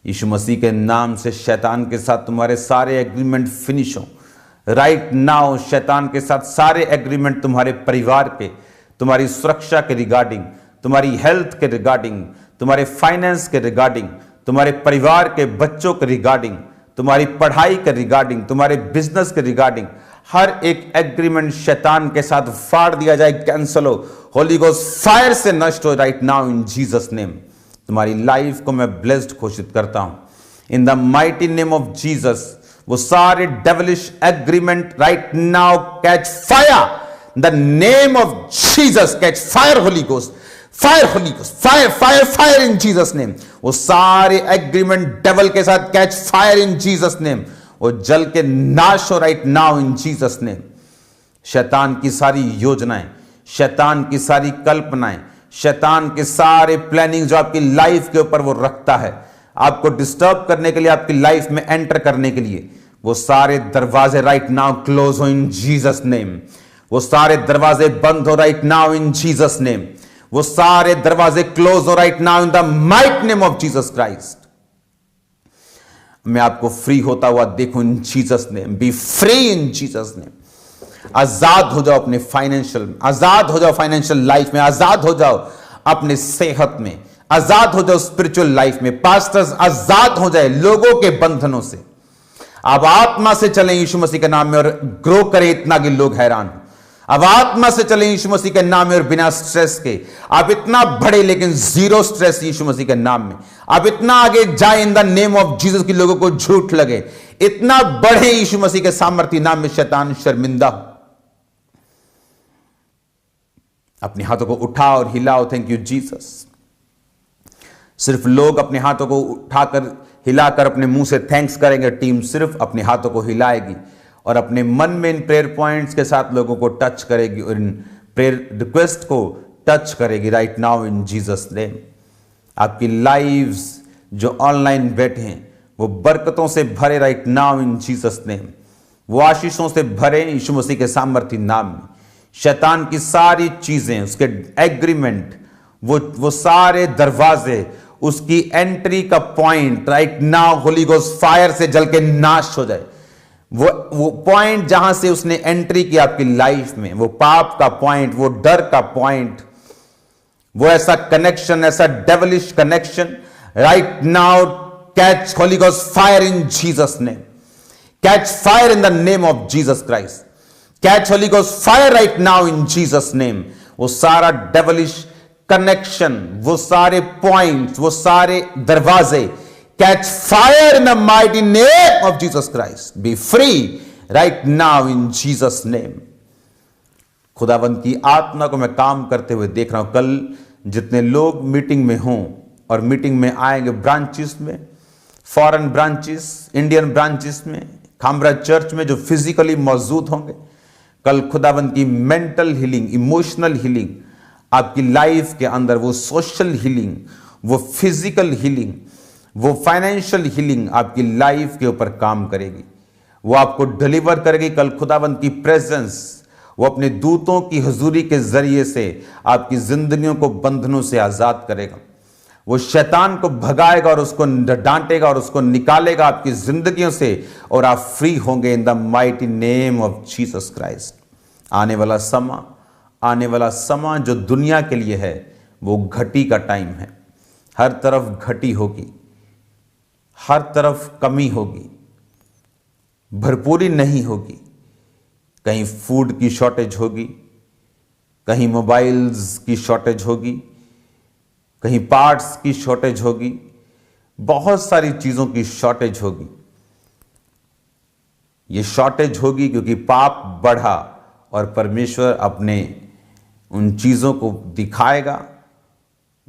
यीशु मसीह के नाम से शैतान के साथ तुम्हारे सारे एग्रीमेंट फिनिश हो राइट नाउ। शैतान के साथ सारे एग्रीमेंट तुम्हारे परिवार के, तुम्हारी सुरक्षा के रिगार्डिंग, तुम्हारी हेल्थ के रिगार्डिंग, तुम्हारे फाइनेंस के रिगार्डिंग, तुम्हारे परिवार के बच्चों के रिगार्डिंग, तुम्हारी पढ़ाई के रिगार्डिंग, तुम्हारे बिजनेस के रिगार्डिंग, हर एक एग्रीमेंट शैतान के साथ फाड़ दिया जाए, कैंसल हो, होली गोस्ट फायर से नष्ट हो right now in Jesus name. तुम्हारी लाइफ को मैं ब्लेस्ड घोषित करता हूं in the mighty name of Jesus. वो सारे devilish agreement right now catch fire, the name of Jesus catch fire, Holi ghost fire, Holi ghost fire, fire, fire in Jesus name. वो सारे एग्रीमेंट डेविल के साथ catch fire in Jesus name, वो जल के नाश हो right now in Jesus name. शैतान की सारी योजनाएं, शैतान की सारी कल्पनाएं, शैतान के सारे प्लानिंग जो आपकी लाइफ के ऊपर वो रखता है, आपको डिस्टर्ब करने के लिए, आपकी लाइफ में एंटर करने के लिए, वो सारे दरवाजे राइट नाउ क्लोज हो इन जीसस नेम। वो सारे दरवाजे बंद हो right now in Jesus name. वो सारे दरवाजे क्लोज हो right now in the mighty name of Jesus Christ. मैं आपको फ्री होता हुआ देखूं in Jesus name. Be free in Jesus name. आजाद हो जाओ अपने फाइनेंशियल, आजाद हो जाओ फाइनेंशियल लाइफ में, आजाद हो जाओ अपने सेहत में, आजाद हो जाओ स्पिरिचुअल लाइफ में। पास्टर्स आजाद हो जाए लोगों के बंधनों से। अब आत्मा से चलें यीशु मसीह के नाम में और ग्रो करें इतना कि लोग हैरान हो। अब आत्मा से चलें यीशु मसीह के नाम में और बिना स्ट्रेस के। आप इतना बढ़े लेकिन जीरो स्ट्रेस यीशु मसीह के नाम में। आप इतना आगे जाए इन द नेम ऑफ जीसस की लोगों को झूठ लगे। इतना बढ़े यीशु मसीह के सामर्थ्य नाम में, शैतान शर्मिंदा हो। अपने हाथों को उठाओ और हिलाओ। Thank you Jesus. सिर्फ लोग अपने हाथों को उठाकर हिलाकर अपने मुंह से थैंक्स करेंगे। टीम सिर्फ अपने हाथों को हिलाएगी और अपने मन में इन प्रेयर पॉइंट्स के साथ लोगों को टच करेगी और इन प्रेयर रिक्वेस्ट को टच करेगी right now in Jesus name. आपकी लाइव्स जो ऑनलाइन बैठे हैं वो बरकतों से भरे right now in Jesus name. वो आशीषों से भरे यीशु मसीह के सामर्थ्य नाम में। शैतान की सारी चीजें, उसके एग्रीमेंट, वो सारे दरवाजे, उसकी एंट्री का point right now Holi ghost fire से जल के नाश हो जाए। वो पॉइंट जहां से उसने एंट्री की आपकी लाइफ में, वो पाप का पॉइंट, वो डर का पॉइंट, वो ऐसा कनेक्शन, ऐसा devilish connection right now catch Holi ghost fire in Jesus name. Catch fire in the name of Jesus Christ. Catch Holi ghost fire right now in Jesus name. वो सारा डेविलिश कनेक्शन, वो सारे पॉइंट्स, वो सारे दरवाजे catch fire in the mighty name of Jesus Christ. B free right now in Jesus name. खुदावंत की आत्मा को मैं काम करते हुए देख रहा हूं। कल जितने लोग मीटिंग में हों और मीटिंग में आएंगे, ब्रांचेस में, फॉरेन ब्रांचेस, इंडियन ब्रांचेस में, खामरा चर्च में जो फिजिकली मौजूद होंगे, कल खुदावंत की मेंटल हीलिंग, इमोशनल हीलिंग आपकी लाइफ के अंदर, वो सोशल हीलिंग, वो फिजिकल हीलिंग, वो फाइनेंशियल हीलिंग आपकी लाइफ के ऊपर काम करेगी। वो आपको डिलीवर करेगी। कल खुदावंत की प्रेजेंस वो अपने दूतों की हुजूरी के जरिए से आपकी जिंदगियों को बंधनों से आजाद करेगा। वो शैतान को भगाएगा और उसको डांटेगा और उसको निकालेगा आपकी जिंदगियों से और आप फ्री होंगे in the mighty name of Jesus Christ. आने वाला समा जो दुनिया के लिए है वो घटी का टाइम है। हर तरफ घटी होगी, हर तरफ कमी होगी, भरपूरी नहीं होगी। कहीं फूड की शॉर्टेज होगी, कहीं मोबाइल्स की शॉर्टेज होगी, कहीं पार्ट्स की शॉर्टेज होगी, बहुत सारी चीजों की शॉर्टेज होगी। ये शॉर्टेज होगी क्योंकि पाप बढ़ा और परमेश्वर अपने उन चीजों को दिखाएगा।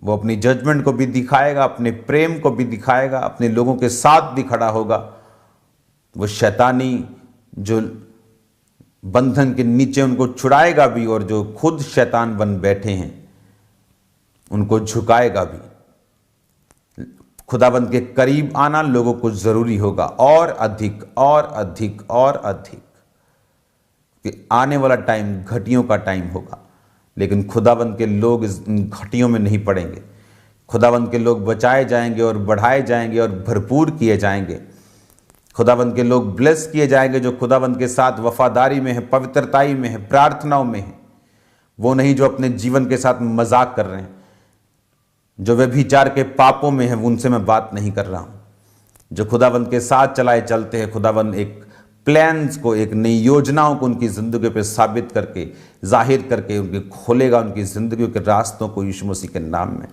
वो अपनी जजमेंट को भी दिखाएगा, अपने प्रेम को भी दिखाएगा, अपने लोगों के साथ भी खड़ा होगा। वो शैतानी जो बंधन के नीचे उनको छुड़ाएगा भी और जो खुद शैतान बन बैठे हैं उनको झुकाएगा भी। खुदाबंद के करीब आना लोगों को जरूरी होगा, और अधिक और अधिक और अधिक, कि आने वाला टाइम घटियों का टाइम होगा, लेकिन खुदाबंद के लोग इन घटियों में नहीं पड़ेंगे। खुदाबंद के लोग बचाए जाएंगे और बढ़ाए जाएंगे और भरपूर किए जाएंगे। खुदाबंद के लोग ब्लेस किए जाएंगे जो खुदाबंद के साथ वफादारी में है, पवित्रताई में है, प्रार्थनाओं में है। वो नहीं जो अपने जीवन के साथ मजाक कर रहे हैं, जो व्यभिचार के पापों में है, उनसे मैं बात नहीं कर रहा हूं। जो खुदाबंद के साथ चलाए चलते हैं, खुदाबंद एक प्लान्स को, एक नई योजनाओं को उनकी जिंदगी पे साबित करके, जाहिर करके उनके खोलेगा उनकी जिंदगी के रास्तों को यीशु मसीह के नाम में।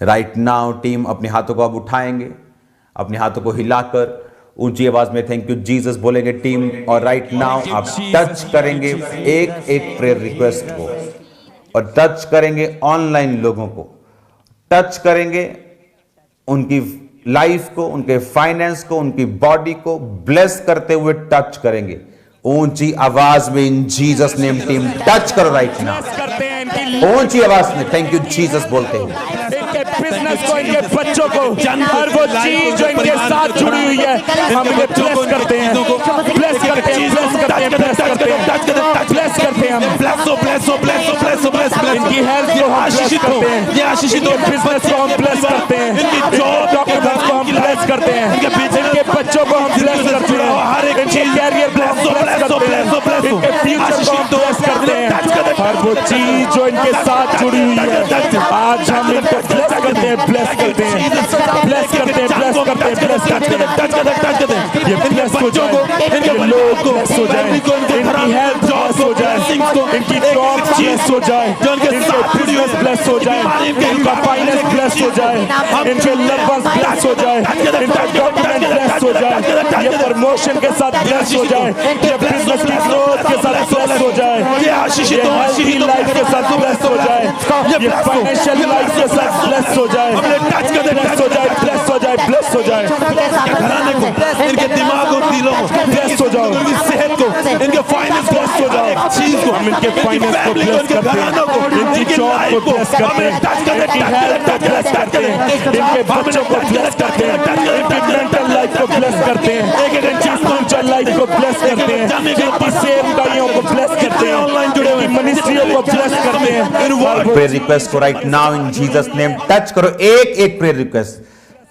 राइट नाउ टीम अपने हाथों को अब उठाएंगे, अपने हाथों को हिलाकर ऊंची आवाज में थैंक यू जीसस बोलेंगे टीम, और राइट नाउ आप टच करेंगे एक एक प्रेयर रिक्वेस्ट को, और टच करेंगे ऑनलाइन लोगों को, टच करेंगे उनकी लाइफ को, उनके फाइनेंस को, उनकी बॉडी को ब्लेस करते हुए टच करेंगे। ऊंची आवाज में इन जीसस नेम टीम टच करो राइट नाउ, ऊंची आवाज में थैंक यू जीसस बोलते हैं। इनके बिजनेस को, इनके बच्चों को, हर वो चीज जो इनके साथ जुड़ी हुई है, हम इन्हें ब्लेस करते हैं, ब्लेस करते हैं, ब्लेस करते हैं, ब्लेस करते हैं, ब्लेस करते हैं हम। ब्लेस इनकी हेल्थ को हम ब्लेस करते हैं, ये आशीषित बिजनेस को हम ब्लेस करते हैं, इनकी जॉब डॉक्यूमेंट्स को हम ब्लेस करते हैं, इनके बच्चों को हम ब्लेस करते हैं, इनके कैरियर को हम ब्लेस करते हैं, इनके फ्यूचर को हम ब्लेस करते हैं। हर वो चीज जो इनके साथ जुड़ी हुई है, आज हम इनको ब्लेस करते हैं, ब्लेस करते हैं, ब्लेस करते हैं, ब्लेस करते हैं, ब्लेस करते हैं, टच करते हैं। ये ब्लेस हो जाए, इनके लोग ब्लेस हो जाए, इनकी हेल्थ ब्लेस हो जाए, इनकी जॉब ब्लेस हो जाए, इनके बिजनेस ब्लेस हो जाए, इनका फाइनेंस ब्लेस हो जाए, इनके लव वंस ब्लेस हो जाए, इनका डॉक्यूमेंट ब्लेस हो जाए, ये प्रमोशन के साथ ब्लेस हो जाए, ये बिजनेस की ग्रोथ के साथ ब्लेस हो जाए, ये आशीषित लाइफ के साथ ब्लेस हो जाए, ये फाइनेंशियल लाइफ के साथ ब्लेस हो जाए, ब्लेस हो जाए, ब्लेस हो जाए, ब्लेस हो जाए, घराने को, इनके दिमाग और दिलों को ब्लेस हो जाओ, इनकी सेहत को, इनके फाइनेंस ब्लेस हो जाओ, चीज को हम इनके फाइनेंस को ब्लेस करते हैं, इनकी जॉब को ब्लेस करते हैं, इनकी हेल्थ को ब्लेस करते हैं, इनके बच्चों को ब्लेस करते हैं, इनकी मेंटल लाइफ को ब्लेस करते हैं, इनकी स्पिरिचुअल लाइफ को ब्लेस करते हैं, इनकी सेवकाइयों को ब्लेस करते हैं, ऑनलाइन जुड़े हुए मिनिस्ट्रियों को ब्लेस करते हैं। प्रेयर रिक्वेस्ट को right now in Jesus name touch करो, एक एक प्रेयर रिक्वेस्ट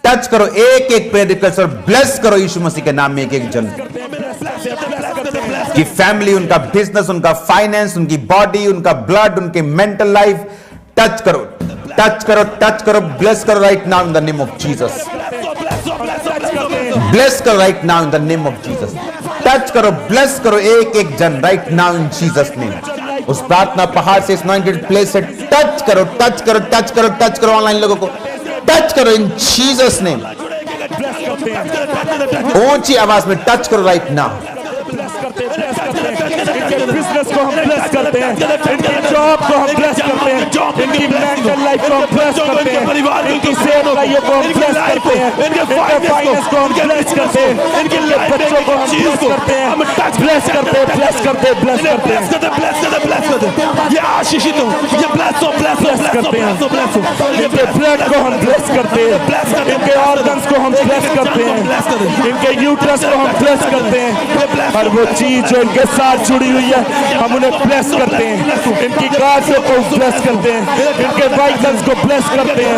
टच करो, एक एक प्रेयर रिक्वेस्ट और ब्लेस करो यीशु मसीह के नाम में एक एक जन की फैमिली, उनका बिजनेस, उनका फाइनेंस, उनकी बॉडी, उनका ब्लड, उनकी मेंटल लाइफ टच करो, टच करो, टच करो, ब्लेस करो right now in the name of Jesus, bless करो right now in the name of Jesus, touch करो, ब्लेस करो एक एक जन right now in Jesus name. उस प्रार्थना पहाड़ से, इस अनॉइंटेड प्लेस से टच करो, टच करो, टच करो, टच करो ऑनलाइन लोगों को, टच करो इन जीसस नेम। ऊंची आवाज में टच करो राइट नाउ। इनके बिजनेस को हम ब्लेस करते हैं, इनकी जॉब को हम ब्लेस करते हैं, इनकी मेंटल लाइफ को हम ब्लेस करते हैं, इनकी सेहत लाइफ को हम ब्लेस करते हैं, इनके फाइनेंस को हम ब्लेस करते हैं, इनके बच्चों को हम ब्लेस करते हैं, हम टच ब्लेस करते हैं, ब्लेस करते हैं, ब्लेस करते हैं, ब्लेस करते हैं, ये आशीषित हो, ये ब्लेस हो, ब्लेस करते हैं, इनके ब्लड को हम ब्लेस करते हैं, इनके ऑर्गन्स को हम ब्लेस करते हैं, इनके यूट्रस को हम ब्लेस करते हैं, हर वो चीज जो इनके साथ जुड़ी हुई है हम उन्हें ब्लेस करते हैं, इनकी गाड़ियों को ब्लेस करते हैं, इनके व्हीकल्स को ब्लेस करते हैं,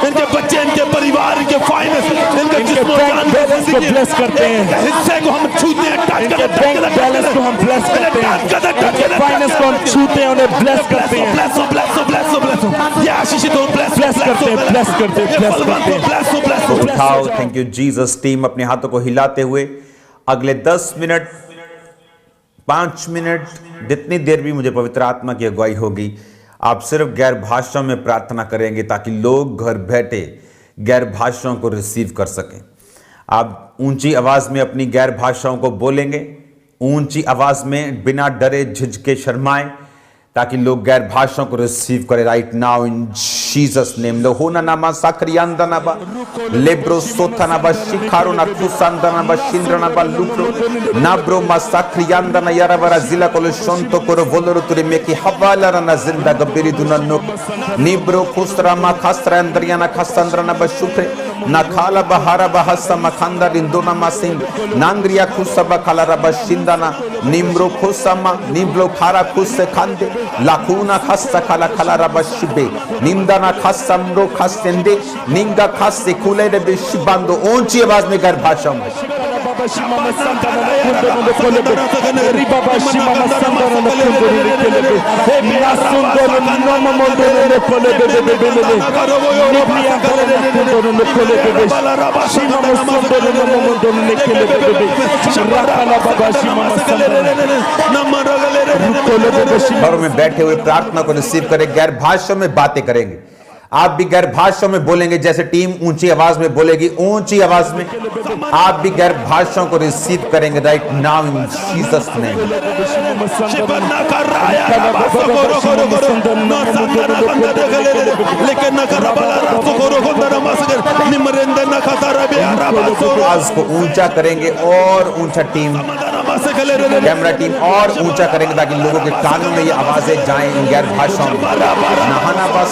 इनके बच्चे, इनके परिवार, इनके फाइनेंस, इनके बैंक बैलेंस को ब्लेस करते हैं, हिस्से को हम छूते हैं, इनके बैंक बैलेंस को हम ब्लेस करते हैं, इनके फाइनेंस को हम छूते हैं, उन्हें ब्लेस करते हैं, ये आशीषित हो, ब्लेस करते हैं, ब्लेस करते हैं, ब्लेस करते हैं। उठाओ, थैंक यू जीसस टीम अपने हाथों को हिलाते हुए अगले 10 मिनट 5 मिनट जितनी देर भी मुझे पवित्र आत्मा की अगुवाई होगी, आप सिर्फ गैर भाषाओं में प्रार्थना करेंगे ताकि लोग घर बैठे गैर भाषाओं को रिसीव कर सकें। आप ऊंची आवाज में अपनी गैर भाषाओं को बोलेंगे, ऊंची आवाज में बिना डरे झिझके शर्माए, ताकि लोग गैर भाषाओं को रिसीव करें right now in Jesus name. लोहोना नामा साक्रियांदा नाबा लेब्रो सोथा नाबा शिखारो ना कुसंदा नाबा शिंद्रा नाबा लुप्रो नाब्रो मा साक्रियांदा ना यारा बरा जिला कोलो शोंतो कोरो वोलोरो तुरे मेकी हवाला ना जिंदा गबिरी दुना नो निब्रो खुसरा मा खासरा अंदरिया ना खासंद्रा ना बशुप्रे ना खाला बहारा बहसा मखंदा रिंदोना मा सिंह नांग्रिया खुसबा खाला रबा शिंदाना निम्रो खुसमा निब्लो खारा खुस खांदे लाखूना खस्सा खाला खाला रबा शिबे निंदाना खस्समरो खस्सेंदे निंगा खस्से खुले रे बिशिबांदो ऊंची आवाज में घर भाषा में घरों में बैठे हुए प्रार्थना को रिसीव करें, गैर भाषाओं में बातें करेंगे। आप भी गैर भाषाओं में बोलेंगे, जैसे टीम ऊंची आवाज में बोलेगी ऊंची आवाज में आप भी गैर भाषाओं को रिसीव करेंगे। Right now in Jesus name. आवाज को ऊंचा करेंगे और ऊंचा टीम कैमरा टीम और ऊंचा करेंगे ताकि लोगों के कानों में ये आवाजें जाएं इन गैर भाषाओं में। नहाना बस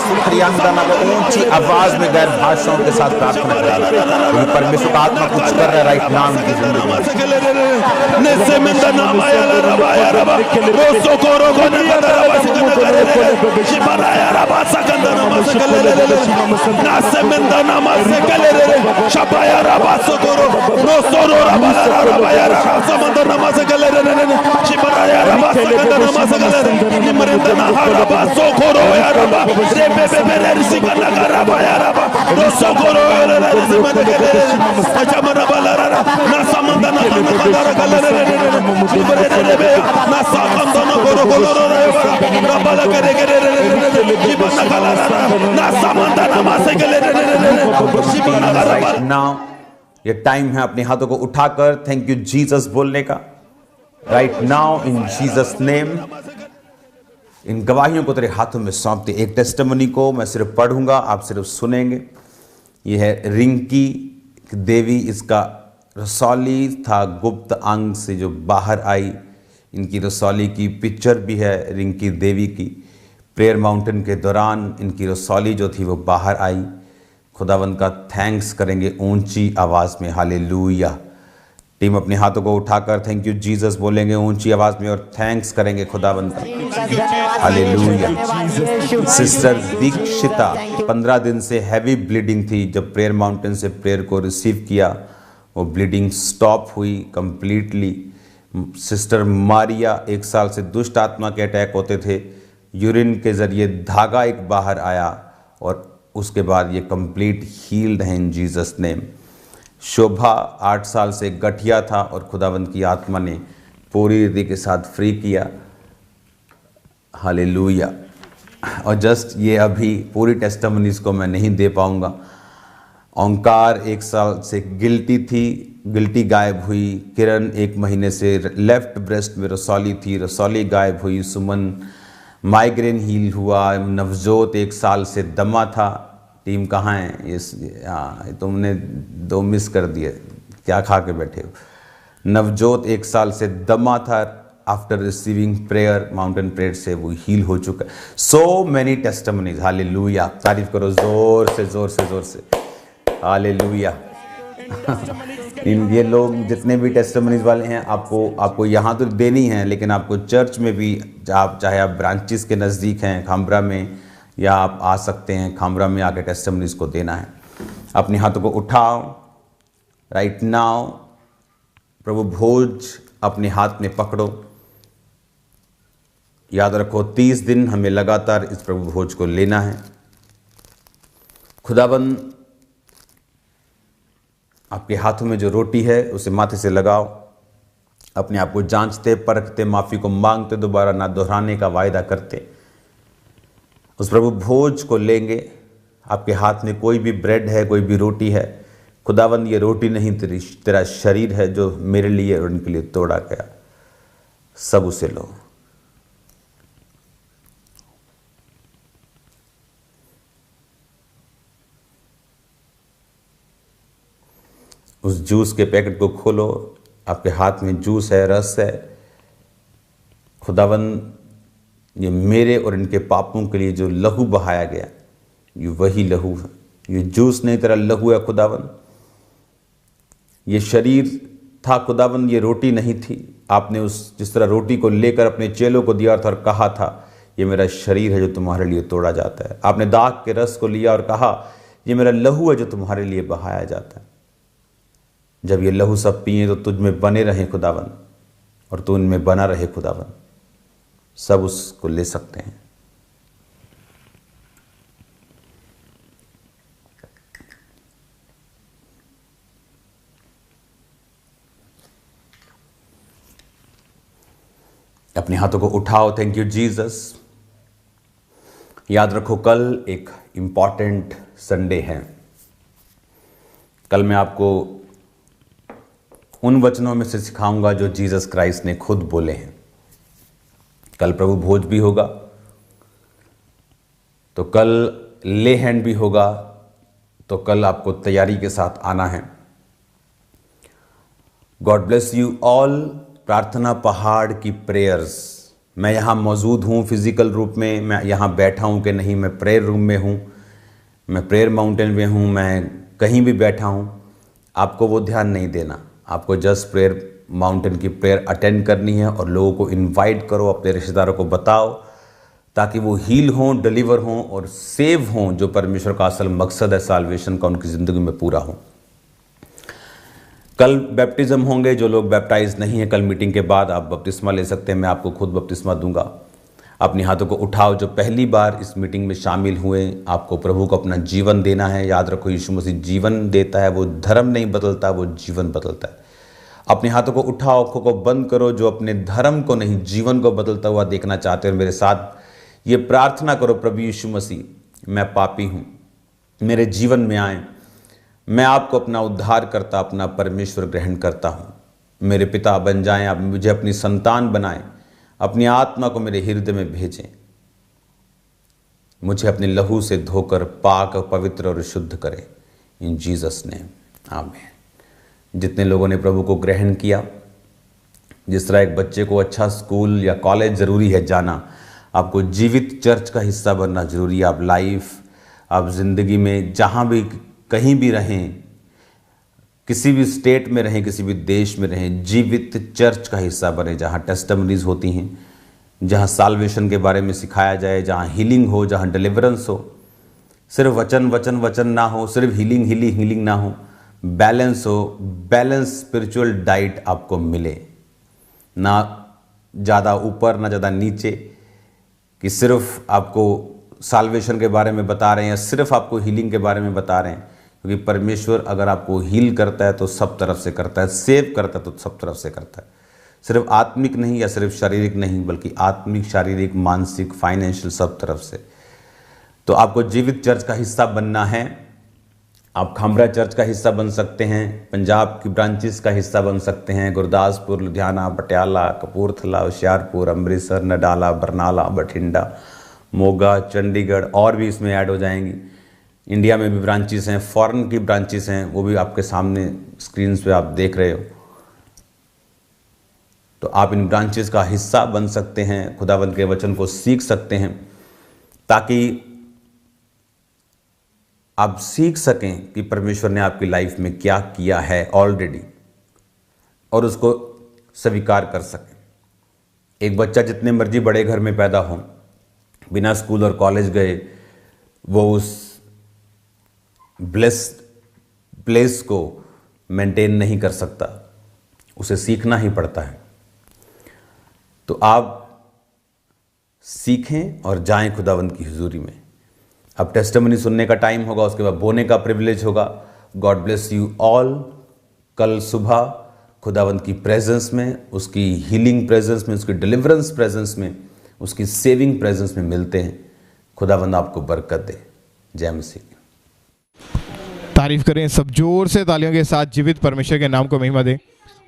ऊंची आवाज में गैर भाषाओं के साथ प्रार्थना करें। परमेश्वर का आत्मा कुछ कर रहा है राइट नाम की जिंदगी नाउ ये टाइम है अपने हाथों को उठाकर थैंक यू जीसस बोलने का। Right now in Jesus name इन गवाहियों को तेरे हाथों में सौंपते। एक टेस्टिमनी को मैं सिर्फ पढ़ूंगा, आप सिर्फ सुनेंगे। ये है रिंकी देवी, इसका रसौली था गुप्त अंग से जो बाहर आई। इनकी रसौली की पिक्चर भी है रिंकी देवी की। प्रेयर माउंटेन के दौरान इनकी रसौली जो थी वो बाहर आई। खुदावंद का थैंक्स करेंगे ऊंची आवाज़ में। हालेलुया। टीम अपने हाथों को उठाकर थैंक यू जीसस बोलेंगे ऊंची आवाज़ में और थैंक्स करेंगे खुदावंद का। हालेलुया। सिस्टर दीक्षिता 15 दिन से हैवी ब्लीडिंग थी। जब प्रेयर माउंटेन से प्रेयर को रिसीव किया वो ब्लीडिंग स्टॉप हुई कंप्लीटली। सिस्टर मारिया 1 साल से दुष्ट आत्मा के अटैक होते थे। यूरिन के ज़रिए धागा एक बाहर आया और उसके बाद ये कंप्लीट हील्ड है इन जीसस नेम। शोभा 8 साल से गठिया था और खुदावंद की आत्मा ने पूरी रीति के साथ फ्री किया। हालेलुया। और जस्ट ये अभी पूरी टेस्टिमनीज को मैं नहीं दे पाऊंगा। ओंकार 1 साल से गिल्टी थी, गिल्टी गायब हुई। किरण 1 महीने से लेफ्ट ब्रेस्ट में रसौली थी, रसौली गायब हुई। सुमन माइग्रेन हील हुआ। नवजोत 1 साल से दमा था। टीम कहाँ है? हाँ, तुमने 2 मिस कर दिए, क्या खा के बैठे हो। नवजोत 1 साल से दमा था। After receiving prayer mountain prayer से वो हील हो चुका है। So many testimonies. हालेलुया। तारीफ करो जोर से जोर से जोर से। हालेलुया। ये लोग जितने भी टेस्टिमनीज वाले हैं आपको यहाँ तो देनी है, लेकिन आपको चर्च में भी आप चाहे आप ब्रांचेस के नज़दीक हैं खामरा में, या आप आ सकते हैं खामरा में आके टेस्टिमनीज को देना है। अपने हाथों को उठाओ। राइट नाउ प्रभु भोज अपने हाथ में पकड़ो। याद रखो 30 दिन हमें लगातार इस प्रभु भोज को लेना है। खुदाबंद आपके हाथों में जो रोटी है उसे माथे से लगाओ। अपने आप को जांचते परखते, माफ़ी को मांगते, दोबारा ना दोहराने का वायदा करते उस प्रभु भोज को लेंगे। आपके हाथ में कोई भी ब्रेड है, कोई भी रोटी है, खुदावंद ये रोटी नहीं तेरा शरीर है जो मेरे लिए और उनके लिए तोड़ा गया। सब उसे लो। उस जूस के पैकेट को खोलो, आपके हाथ में जूस है, रस है। खुदावन, ये मेरे और इनके पापों के लिए जो लहू बहाया गया, ये वही लहू है। ये जूस नहीं, तेरा लहू है खुदावन। ये शरीर था खुदावन, ये रोटी नहीं थी। आपने उस जिस तरह रोटी को लेकर अपने चेलों को दिया था और कहा था, ये मेरा शरीर है जो तुम्हारे लिए तोड़ा जाता है। आपने दाख के रस को लिया और कहा, ये मेरा लहू है जो तुम्हारे लिए बहाया जाता है। जब ये लहू सब पिए तो तुझ में बने रहें खुदावन, और तू इनमें बना रहे खुदावन। सब उसको ले सकते हैं। अपने हाथों को उठाओ। Thank you Jesus. याद रखो, कल एक इंपॉर्टेंट संडे है। कल मैं आपको उन वचनों में से सिखाऊंगा जो जीसस क्राइस्ट ने खुद बोले हैं। कल प्रभु भोज भी होगा, तो कल ले हैंड भी होगा, तो कल आपको तैयारी के साथ आना है। God bless you all. प्रार्थना पहाड़ की प्रेयर्स, मैं यहाँ मौजूद हूँ फिजिकल रूप में, मैं यहाँ बैठा हूँ कि नहीं, मैं प्रेयर रूम में हूँ, मैं प्रेयर माउंटेन में हूँ, मैं कहीं भी बैठा हूँ, आपको वो ध्यान नहीं देना। आपको जस्ट प्रेयर माउंटेन की प्रेयर अटेंड करनी है और लोगों को इनवाइट करो, अपने रिश्तेदारों को बताओ, ताकि वो हील हों, डिलीवर हों और सेव हों। जो परमेश्वर का असल मकसद है साल्वेशन का, उनकी ज़िंदगी में पूरा हो। कल बैप्टिज्म होंगे। जो लोग बैप्टाइज नहीं है, कल मीटिंग के बाद आप बपतिस्मा ले सकते हैं। मैं आपको खुद बपतिस्मा दूंगा। अपने हाथों को उठाओ। जो पहली बार इस मीटिंग में शामिल हुए, आपको प्रभु को अपना जीवन देना है। याद रखो, यीशु मसीह जीवन देता है, वो धर्म नहीं बदलता, वो जीवन बदलता है। अपने हाथों को उठाओ, आंखों को बंद करो। जो अपने धर्म को नहीं, जीवन को बदलता हुआ देखना चाहते हो, मेरे साथ ये प्रार्थना करो, प्रभु यीशु मसीह, मैं पापी हूँ, मेरे जीवन में आए। मैं आपको अपना उद्धार करता, अपना परमेश्वर ग्रहण करता हूँ। मेरे पिता बन जाएं, आप मुझे अपनी संतान बनाएं, अपनी आत्मा को मेरे हृदय में भेजें, मुझे अपने लहू से धोकर पाक, पवित्र और शुद्ध करें। इन जीसस नेम, आमीन। जितने लोगों ने प्रभु को ग्रहण किया, जिस तरह एक बच्चे को अच्छा स्कूल या कॉलेज ज़रूरी है जाना, आपको जीवित चर्च का हिस्सा बनना ज़रूरी है। आप लाइफ, आप ज़िंदगी में जहाँ भी कहीं भी रहें, किसी भी स्टेट में रहें, किसी भी देश में रहें, जीवित चर्च का हिस्सा बने, जहाँ टेस्टिमनीज होती हैं, जहाँ साल्वेशन के बारे में सिखाया जाए, जहाँ हीलिंग हो, जहाँ डिलीवरेंस हो। सिर्फ वचन वचन वचन ना हो, सिर्फ हीलिंग हीलिंग हीलिंग ना हो, बैलेंस हो। बैलेंस स्पिरिचुअल डाइट आपको मिले, ना ज़्यादा ऊपर ना ज़्यादा नीचे, कि सिर्फ आपको साल्वेशन के बारे में बता रहे हैं या सिर्फ आपको हीलिंग के बारे में बता रहे हैं। क्योंकि परमेश्वर अगर आपको हील करता है तो सब तरफ से करता है, सेव करता है तो सब तरफ से करता है। सिर्फ आत्मिक नहीं या सिर्फ शारीरिक नहीं, बल्कि आत्मिक, शारीरिक, मानसिक, फाइनेंशियल, सब तरफ से। तो आपको जीवित चर्च का हिस्सा बनना है। आप खामरा चर्च का हिस्सा बन सकते हैं, पंजाब की ब्रांचेस का हिस्सा बन सकते हैं, गुरदासपुर, लुधियाना, पटियाला, कपूरथला, होशियारपुर, अमृतसर, नडाला, बरनाला, बठिंडा, मोगा, चंडीगढ़, और भी इसमें ऐड हो जाएंगी। इंडिया में भी ब्रांचेस हैं, फॉरेन की ब्रांचेस हैं, वो भी आपके सामने स्क्रीन पे आप देख रहे हो। तो आप इन ब्रांचेस का हिस्सा बन सकते हैं, खुदावंत के वचन को सीख सकते हैं, ताकि आप सीख सकें कि परमेश्वर ने आपकी लाइफ में क्या किया है ऑलरेडी, और उसको स्वीकार कर सकें। एक बच्चा जितने मर्जी बड़े घर में पैदा हो, बिना स्कूल और कॉलेज गए, वो उस ब्लेस्ड प्लेस को मेंटेन नहीं कर सकता, उसे सीखना ही पड़ता है। तो आप सीखें और जाएं खुदावंत की हुजूरी में। अब टेस्टिमनी सुनने का टाइम होगा, उसके बाद बोने का प्रिविलेज होगा। God bless you all. कल सुबह खुदावंत की प्रेजेंस में, उसकी हीलिंग प्रेजेंस में, उसकी डिलीवरेंस प्रेजेंस में, उसकी सेविंग प्रेजेंस में मिलते हैं। खुदावंद आपको बरकत दे। जय मसीह। तारीफ करें सब जोर से तालियों के साथ, जीवित परमेश्वर के नाम को महिमा दें।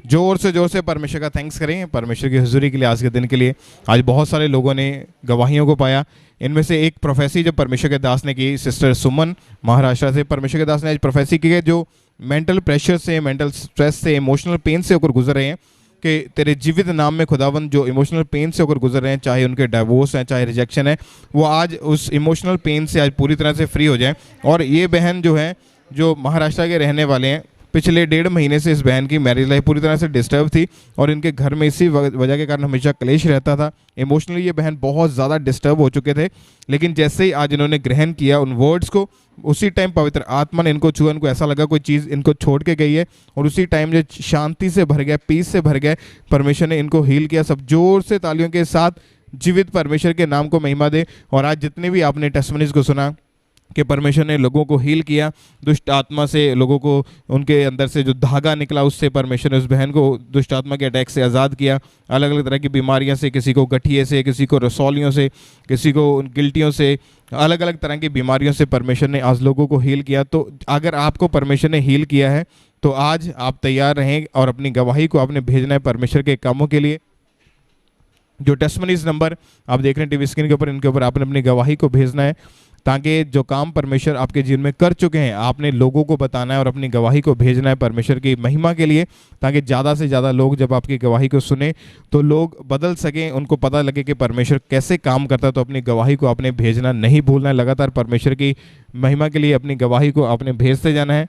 जोर से परमेश्वर का थैंक्स करें, परमेश्वर की हुजूरी के लिए, आज के दिन के लिए। आज बहुत सारे लोगों ने गवाहियों को पाया। इनमें से एक प्रोफेसी जब परमेश्वर के दास ने की, सिस्टर सुमन महाराष्ट्र से, परमेश्वर के दास ने आज प्रोफेसी की है, जो मेंटल प्रेशर से, मेंटल स्ट्रेस से, इमोशनल पेन से होकर गुजर रहे हैं, कि तेरे जीवित नाम में खुदावंद जो इमोशनल पेन से होकर गुजर रहे हैं, चाहे उनके डाइवोर्स हैं, चाहे रिजेक्शन है, वो आज उस इमोशनल पेन से आज पूरी तरह से फ्री हो जाएं। और ये बहन जो है, जो महाराष्ट्र के रहने वाले हैं, पिछले 1.5 महीने से इस बहन की मैरिज लाइफ पूरी तरह से डिस्टर्ब थी और इनके घर में इसी वजह के कारण हमेशा क्लेश रहता था। इमोशनली ये बहन बहुत ज़्यादा डिस्टर्ब हो चुके थे, लेकिन जैसे ही आज इन्होंने ग्रहण किया उन वर्ड्स को, उसी टाइम पवित्र आत्मा ने इनको छुआ, इनको ऐसा लगा कोई चीज़ इनको छोड़ के गई है, और उसी टाइम जो शांति से भर गया, पीस से भर गया, परमेश्वर ने इनको हील किया। सब जोर से तालियों के साथ जीवित परमेश्वर के नाम को महिमा दे। और आज जितने भी आपने टेस्टिमनीज को सुना कि परमेश्वर ने लोगों को हील किया, दुष्ट आत्मा से लोगों को, उनके अंदर से जो धागा निकला उससे परमेश्वर ने उस बहन को दुष्ट आत्मा के अटैक से आज़ाद किया। अलग अलग तरह की बीमारियां से, किसी को गठिए से, किसी को रसौलियों से, किसी को गिल्टियों से, अलग अलग तरह की बीमारियों से परमेश्वर ने आज लोगों को हील किया। तो अगर आपको परमेश्वर ने हील किया है तो आज आप तैयार रहें और अपनी गवाही को आपने भेजना है परमेश्वर के कामों के लिए। जो टेस्टिमनीज नंबर आप देख रहे हैं टीवी स्क्रीन के ऊपर, इनके ऊपर आपने अपनी गवाही को भेजना है, ताकि जो काम परमेश्वर आपके जीवन में कर चुके हैं आपने लोगों को बताना है और अपनी गवाही को भेजना है परमेश्वर की महिमा के लिए, ताकि ज़्यादा से ज़्यादा लोग जब आपकी गवाही को सुने तो लोग बदल सकें, उनको पता लगे कि परमेश्वर कैसे काम करता है। तो अपनी गवाही को आपने भेजना नहीं भूलना है। लगातार परमेश्वर की महिमा के लिए अपनी गवाही को आपने भेजते जाना है।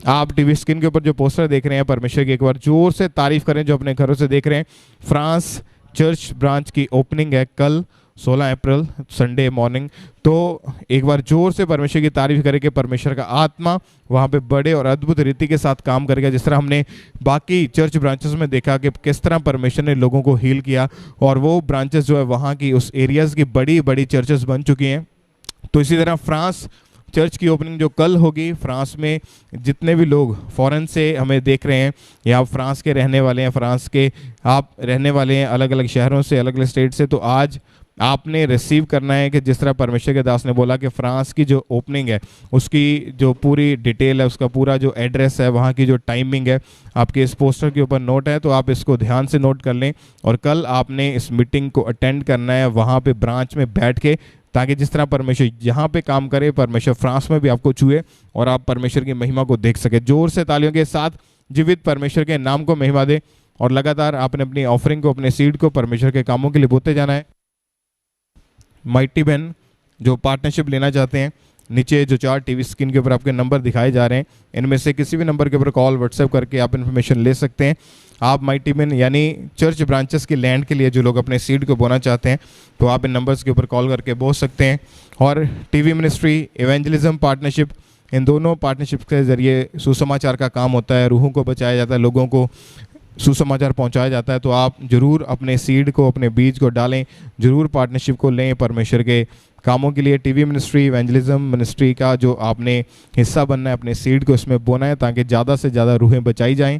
आप टीवी स्क्रीन के ऊपर जो पोस्टर देख रहे हैं, परमेश्वर की एक बार जोर से तारीफ करें। जो अपने घरों से देख रहे हैं, फ्रांस चर्च ब्रांच की ओपनिंग है कल 16 अप्रैल संडे मॉर्निंग। तो एक बार जोर से परमेश्वर की तारीफ करें कि परमेश्वर का आत्मा वहाँ पे बड़े और अद्भुत रीति के साथ काम करेगा। जिस तरह हमने बाकी चर्च ब्रांचेस में देखा कि किस तरह परमेश्वर ने लोगों को हील किया, और वो ब्रांचेस जो है वहाँ की उस एरियाज़ की बड़ी बड़ी चर्चेस बन चुकी हैं। तो इसी तरह फ्रांस चर्च की ओपनिंग जो कल होगी, फ्रांस में जितने भी लोग फॉरेन से हमें देख रहे हैं या आप फ्रांस के रहने वाले हैं, फ्रांस के आप रहने वाले हैं अलग अलग शहरों से, अलग अलग स्टेट से, तो आज आपने रिसीव करना है कि जिस तरह परमेश्वर के दास ने बोला कि फ्रांस की जो ओपनिंग है उसकी जो पूरी डिटेल है, उसका पूरा जो एड्रेस है, वहाँ की जो टाइमिंग है, आपके इस पोस्टर के ऊपर नोट है, तो आप इसको ध्यान से नोट कर लें। और कल आपने इस मीटिंग को अटेंड करना है वहाँ पे ब्रांच में बैठ के, ताकि जिस तरह परमेश्वर यहाँ पे काम करे, परमेश्वर फ्रांस में भी आपको छुए और आप परमेश्वर की महिमा को देख सके। जोर से तालियों के साथ जीवित परमेश्वर के नाम को महिमा दे। और लगातार आपने अपनी ऑफरिंग को, अपने सीड को परमेश्वर के कामों के लिए बोते जाना है। माइटी बहन जो पार्टनरशिप लेना चाहते हैं, नीचे जो 4 टीवी स्क्रीन के ऊपर आपके नंबर दिखाए जा रहे हैं, इनमें से किसी भी नंबर के ऊपर कॉल व्हाट्सएप करके आप इन्फॉर्मेशन ले सकते हैं। आप माइटी बहन यानी चर्च ब्रांचेस की लैंड के लिए जो लोग अपने सीड को बोना चाहते हैं, तो आप इन नंबर्स के ऊपर कॉल करके बोल सकते हैं। और टीवी मिनिस्ट्री, इवेंजलिज्म पार्टनरशिप, इन दोनों पार्टनरशिप के ज़रिए सुसमाचार का काम होता है, रूहों को बचाया जाता है, लोगों को सुसमाचार पहुंचाया जाता है। तो आप ज़रूर अपने सीड को, अपने बीज को डालें, ज़रूर पार्टनरशिप को लें परमेश्वर के कामों के लिए। टीवी मिनिस्ट्री, इवेंजलिज्म मिनिस्ट्री का जो आपने हिस्सा बनना है, अपने सीड को इसमें बोना है, ताकि ज़्यादा से ज़्यादा रूहें बचाई जाएं।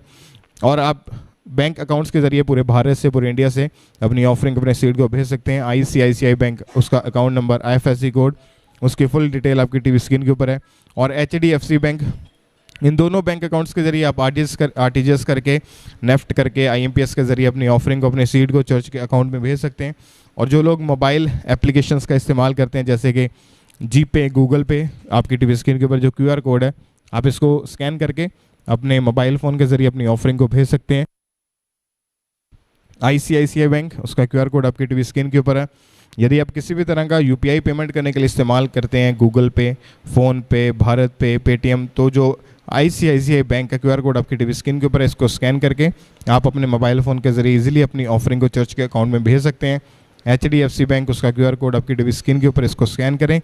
और आप बैंक अकाउंट्स के ज़रिए पूरे भारत से, पूरे इंडिया से अपनी ऑफरिंग, अपने सीड को भेज सकते हैं। ICICI बैंक, उसका अकाउंट नंबर, IFSC कोड, उसकी फुल डिटेल आपकी टीवी स्क्रीन के ऊपर है। और HDFC बैंक, इन दोनों बैंक अकाउंट्स के ज़रिए आप RTGS करके, नेफ्ट करके, IMPS के ज़रिए अपनी ऑफरिंग को, अपने सीड को चर्च के अकाउंट में भेज सकते हैं। और जो लोग मोबाइल एप्लीकेशंस का इस्तेमाल करते हैं, जैसे कि GPay, गूगल पे, आपकी टीवी स्क्रीन के ऊपर जो QR कोड है, आप इसको स्कैन करके अपने मोबाइल फ़ोन के ज़रिए अपनी ऑफरिंग को भेज सकते हैं। ICICI बैंक, उसका QR कोड आपकी टीवी स्क्रीन के ऊपर है। यदि आप किसी भी तरह का UPI पेमेंट करने के लिए इस्तेमाल करते हैं, गूगल पे, फ़ोन पे, भारत पे, पेटीएम, तो जो ICICI बैंक का QR कोड आपकी टीवी स्क्रीन के ऊपर है, इसको स्कैन करके आप अपने मोबाइल फ़ोन के ज़रिए इजीली अपनी ऑफरिंग को चर्च के अकाउंट में भेज सकते हैं। HDFC बैंक, उसका QR कोड आपकी टीवी स्क्रीन के ऊपर, इसको स्कैन करें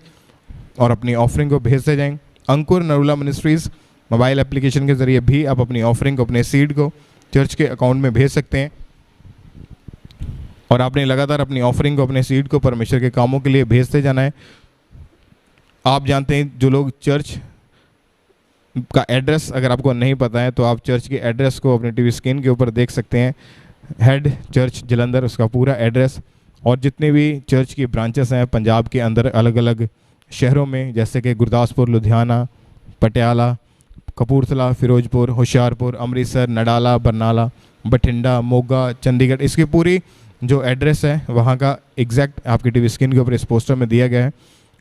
और अपनी ऑफरिंग को भेजते जाएँ। अंकुर नरूला मिनिस्ट्रीज़ मोबाइल एप्लीकेशन के ज़रिए भी आप अपनी ऑफरिंग को, अपने सीड को चर्च के अकाउंट में भेज सकते हैं। और आपने लगातार अपनी ऑफरिंग को, अपने सीड को परमेश्वर के कामों के लिए भेजते जाना है। आप जानते हैं, जो लोग चर्च का एड्रेस अगर आपको नहीं पता है, तो आप चर्च के एड्रेस को अपने टीवी स्क्रीन के ऊपर देख सकते हैं। हेड चर्च जलंधर, उसका पूरा एड्रेस, और जितने भी चर्च की ब्रांचेस हैं पंजाब के अंदर अलग अलग शहरों में, जैसे कि गुरदासपुर, लुधियाना, पटियाला, कपूरथला, फिरोजपुर, होशियारपुर, अमृतसर, नडाला, बरनाला, बठिंडा, मोगा, चंडीगढ़, इसकी पूरी जो एड्रेस है वहाँ का एग्जैक्ट आपकी टीवी स्क्रीन के ऊपर इस पोस्टर में दिया गया है।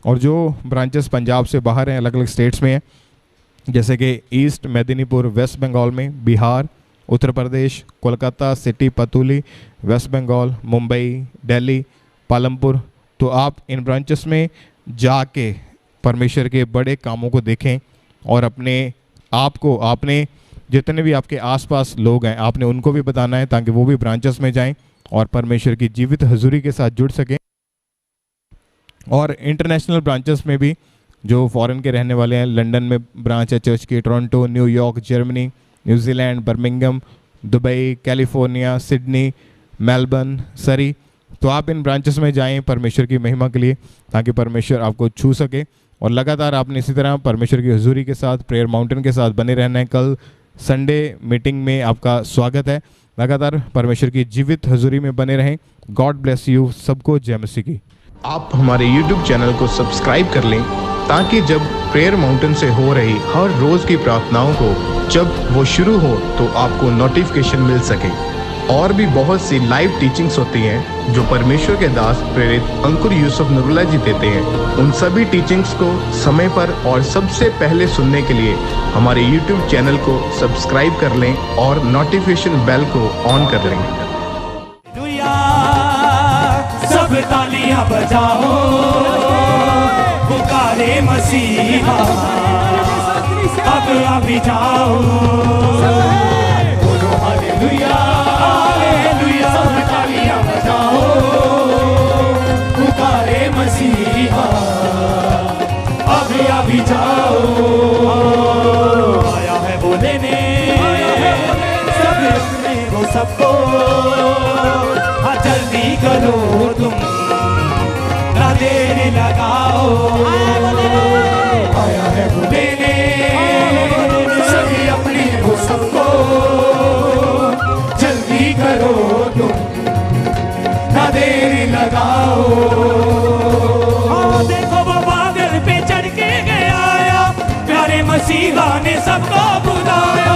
और जो ब्रांचेस पंजाब से बाहर हैं, अलग अलग स्टेट्स में हैं, जैसे कि ईस्ट मेदिनीपुर वेस्ट बंगाल में, बिहार, उत्तर प्रदेश, कोलकाता सिटी, पतुली वेस्ट बंगाल, मुंबई, दिल्ली, पालमपुर। तो आप इन ब्रांचेस में जाके परमेश्वर के बड़े कामों को देखें और अपने आप को, आपने जितने भी आपके आसपास लोग हैं आपने उनको भी बताना है ताकि वो भी ब्रांचेस में जाएं और परमेश्वर की जीवित हजूरी के साथ जुड़ सकें। और इंटरनेशनल ब्रांचेस में भी जो फॉरेन के रहने वाले हैं, लंदन में ब्रांच है चर्च की, Toronto, New York, Germany, New Zealand, Birmingham, Dubai, California, Sydney, Melbourne, सरी। तो आप इन ब्रांचेस में जाएं परमेश्वर की महिमा के लिए ताकि परमेश्वर आपको छू सके। और लगातार आपने इसी तरह परमेश्वर की हजूरी के साथ, प्रेयर माउंटेन के साथ बने रहना है। कल संडे मीटिंग में आपका स्वागत है। लगातार परमेश्वर की जीवित हजूरी में बने रहें। गॉड ब्लेस यू सबको। जय मसीह की। आप हमारे YouTube चैनल को सब्सक्राइब कर लें ताकि जब प्रेयर माउंटेन से हो रही हर रोज की प्रार्थनाओं को जब वो शुरू हो तो आपको नोटिफिकेशन मिल सके। और भी बहुत सी लाइव टीचिंग्स होती हैं जो परमेश्वर के दास प्रेरित अंकुर यूसुफ नरूला जी देते हैं। उन सभी टीचिंग्स को समय पर और सबसे पहले सुनने के लिए हमारे YouTube चैनल को सब्सक्राइब कर लें और नोटिफिकेशन बेल को ऑन कर लें। सब तालियां बजाओ, पुकारे मसीहा, अब अभी जाओ, बोलो हालेलुया, हालेलुया। सब तालियां बजाओ, पुकारे मसीहा, अभी जाओ, आया है बोलेने, सब अपने को सबको, जल्दी करो तुम, ना देर लगाओ, आया है बोलेने, सभी अपने को सबको, जल्दी करो तुम, ना देर लगाओ। देखो वो बादल पे चढ़ के गया, प्यारे मसीहा ने सबको बुलाया।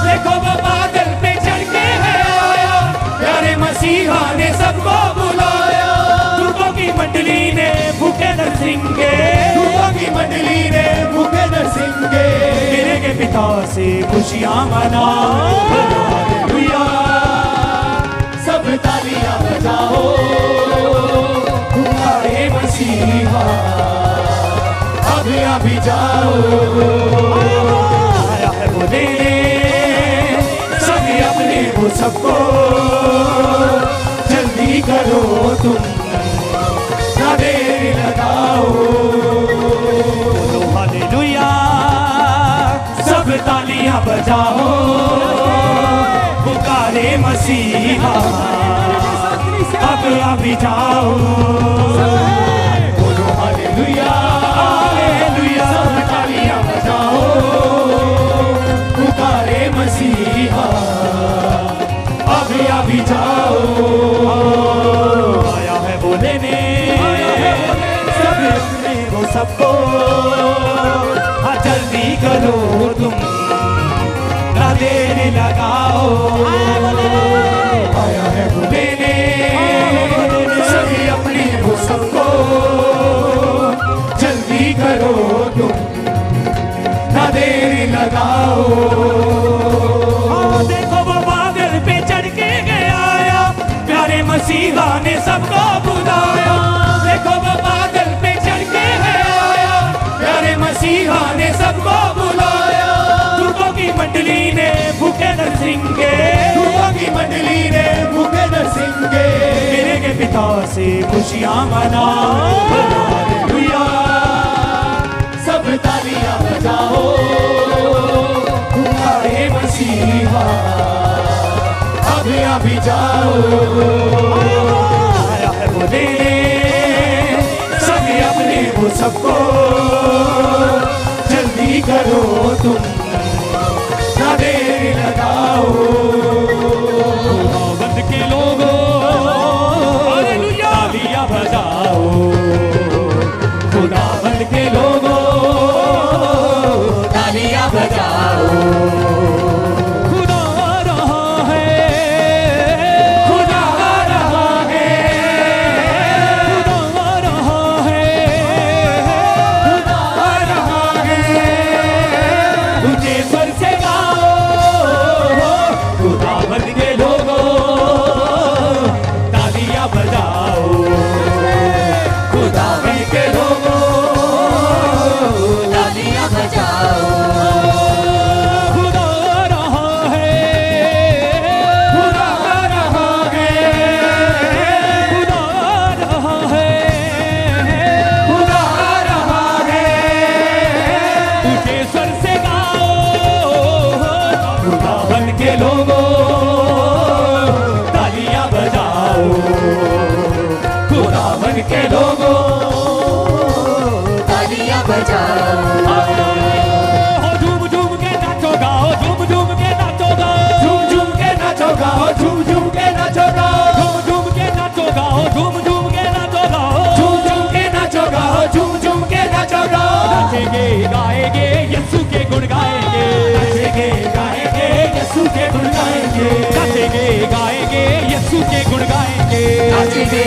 देखो वो बादल पे चढ़ के गया, प्यारे मसीहा ने सबको बुलाया। दुखों की मंडली ने भूखे नरसिंगे, दुखों की मंडली ने भूखे नरसिंगे, मेरे के पिता से खुशियां मना, हालेलुया। सब तालियां बजाओ, पुकारे मसीहा, अभी जाओ, आया है बोले, सभी अपने को सबको, जल्दी करो तुम, ना देर लगाओ, हालेलुया। सब तालियां बजाओ, पुकारे मसीहा, अब अभी जाओ, बोलो हालेलुया, हालेलुया। सब तालियां बजाओ, पुकारे मसीहा, अभी जाओ, आया है बोलेने, सब अपने को सबको, जल्दी करो तुम, ना देर लगाओ, आया है बोलेने, सभी अपने को सबको, जल्दी करो तुम, ना देर लगाओ। देखो वो बादल पे चढ़ के गया, प्यारे मसीहा ने सबको बुलाया। देखो वो बादल पे चढ़ के गया, प्यारे मसीहा ने सबको बुलाया। दुखों की मंडली ने भूखे नरसिंगे, दुखों की मंडली ने भूखे नरसिंगे, मेरे के पिता से खुशियां मना, हालेलुया। सब तालियां बजाओ, पुकारे मसीहा, अभी जाओ, आया है बोले, सभी अपने को सबको, जल्दी करो तुम, ना देर लगाओ, खुदावंद के लोगों, तालियां बजाओ, खुदावंद के लोगों, तालियां बजाओ। वृंदावन के लोगों तालियां बजाओ। हो झूम झूम के नाचो गाओ, झूम झूम के नाचो गाओ, झूम झूम के नाचो गाओ, झूम झूम के नाचो गाओ, झूम झूम के नाचो गाओ, झूम झूम के नाचो गाओ, झूम झूम के नाचो गाओ, झूम झूम के नाचो गाओ। नाचेंगे गाएंगे यीशु के गुण गाएंगे, नाचेंगे गाएंगे यीशु के गुण गाएंगे, नाचेंगे गाएंगे यीशु के गुण गाएंगे, नाचेंगे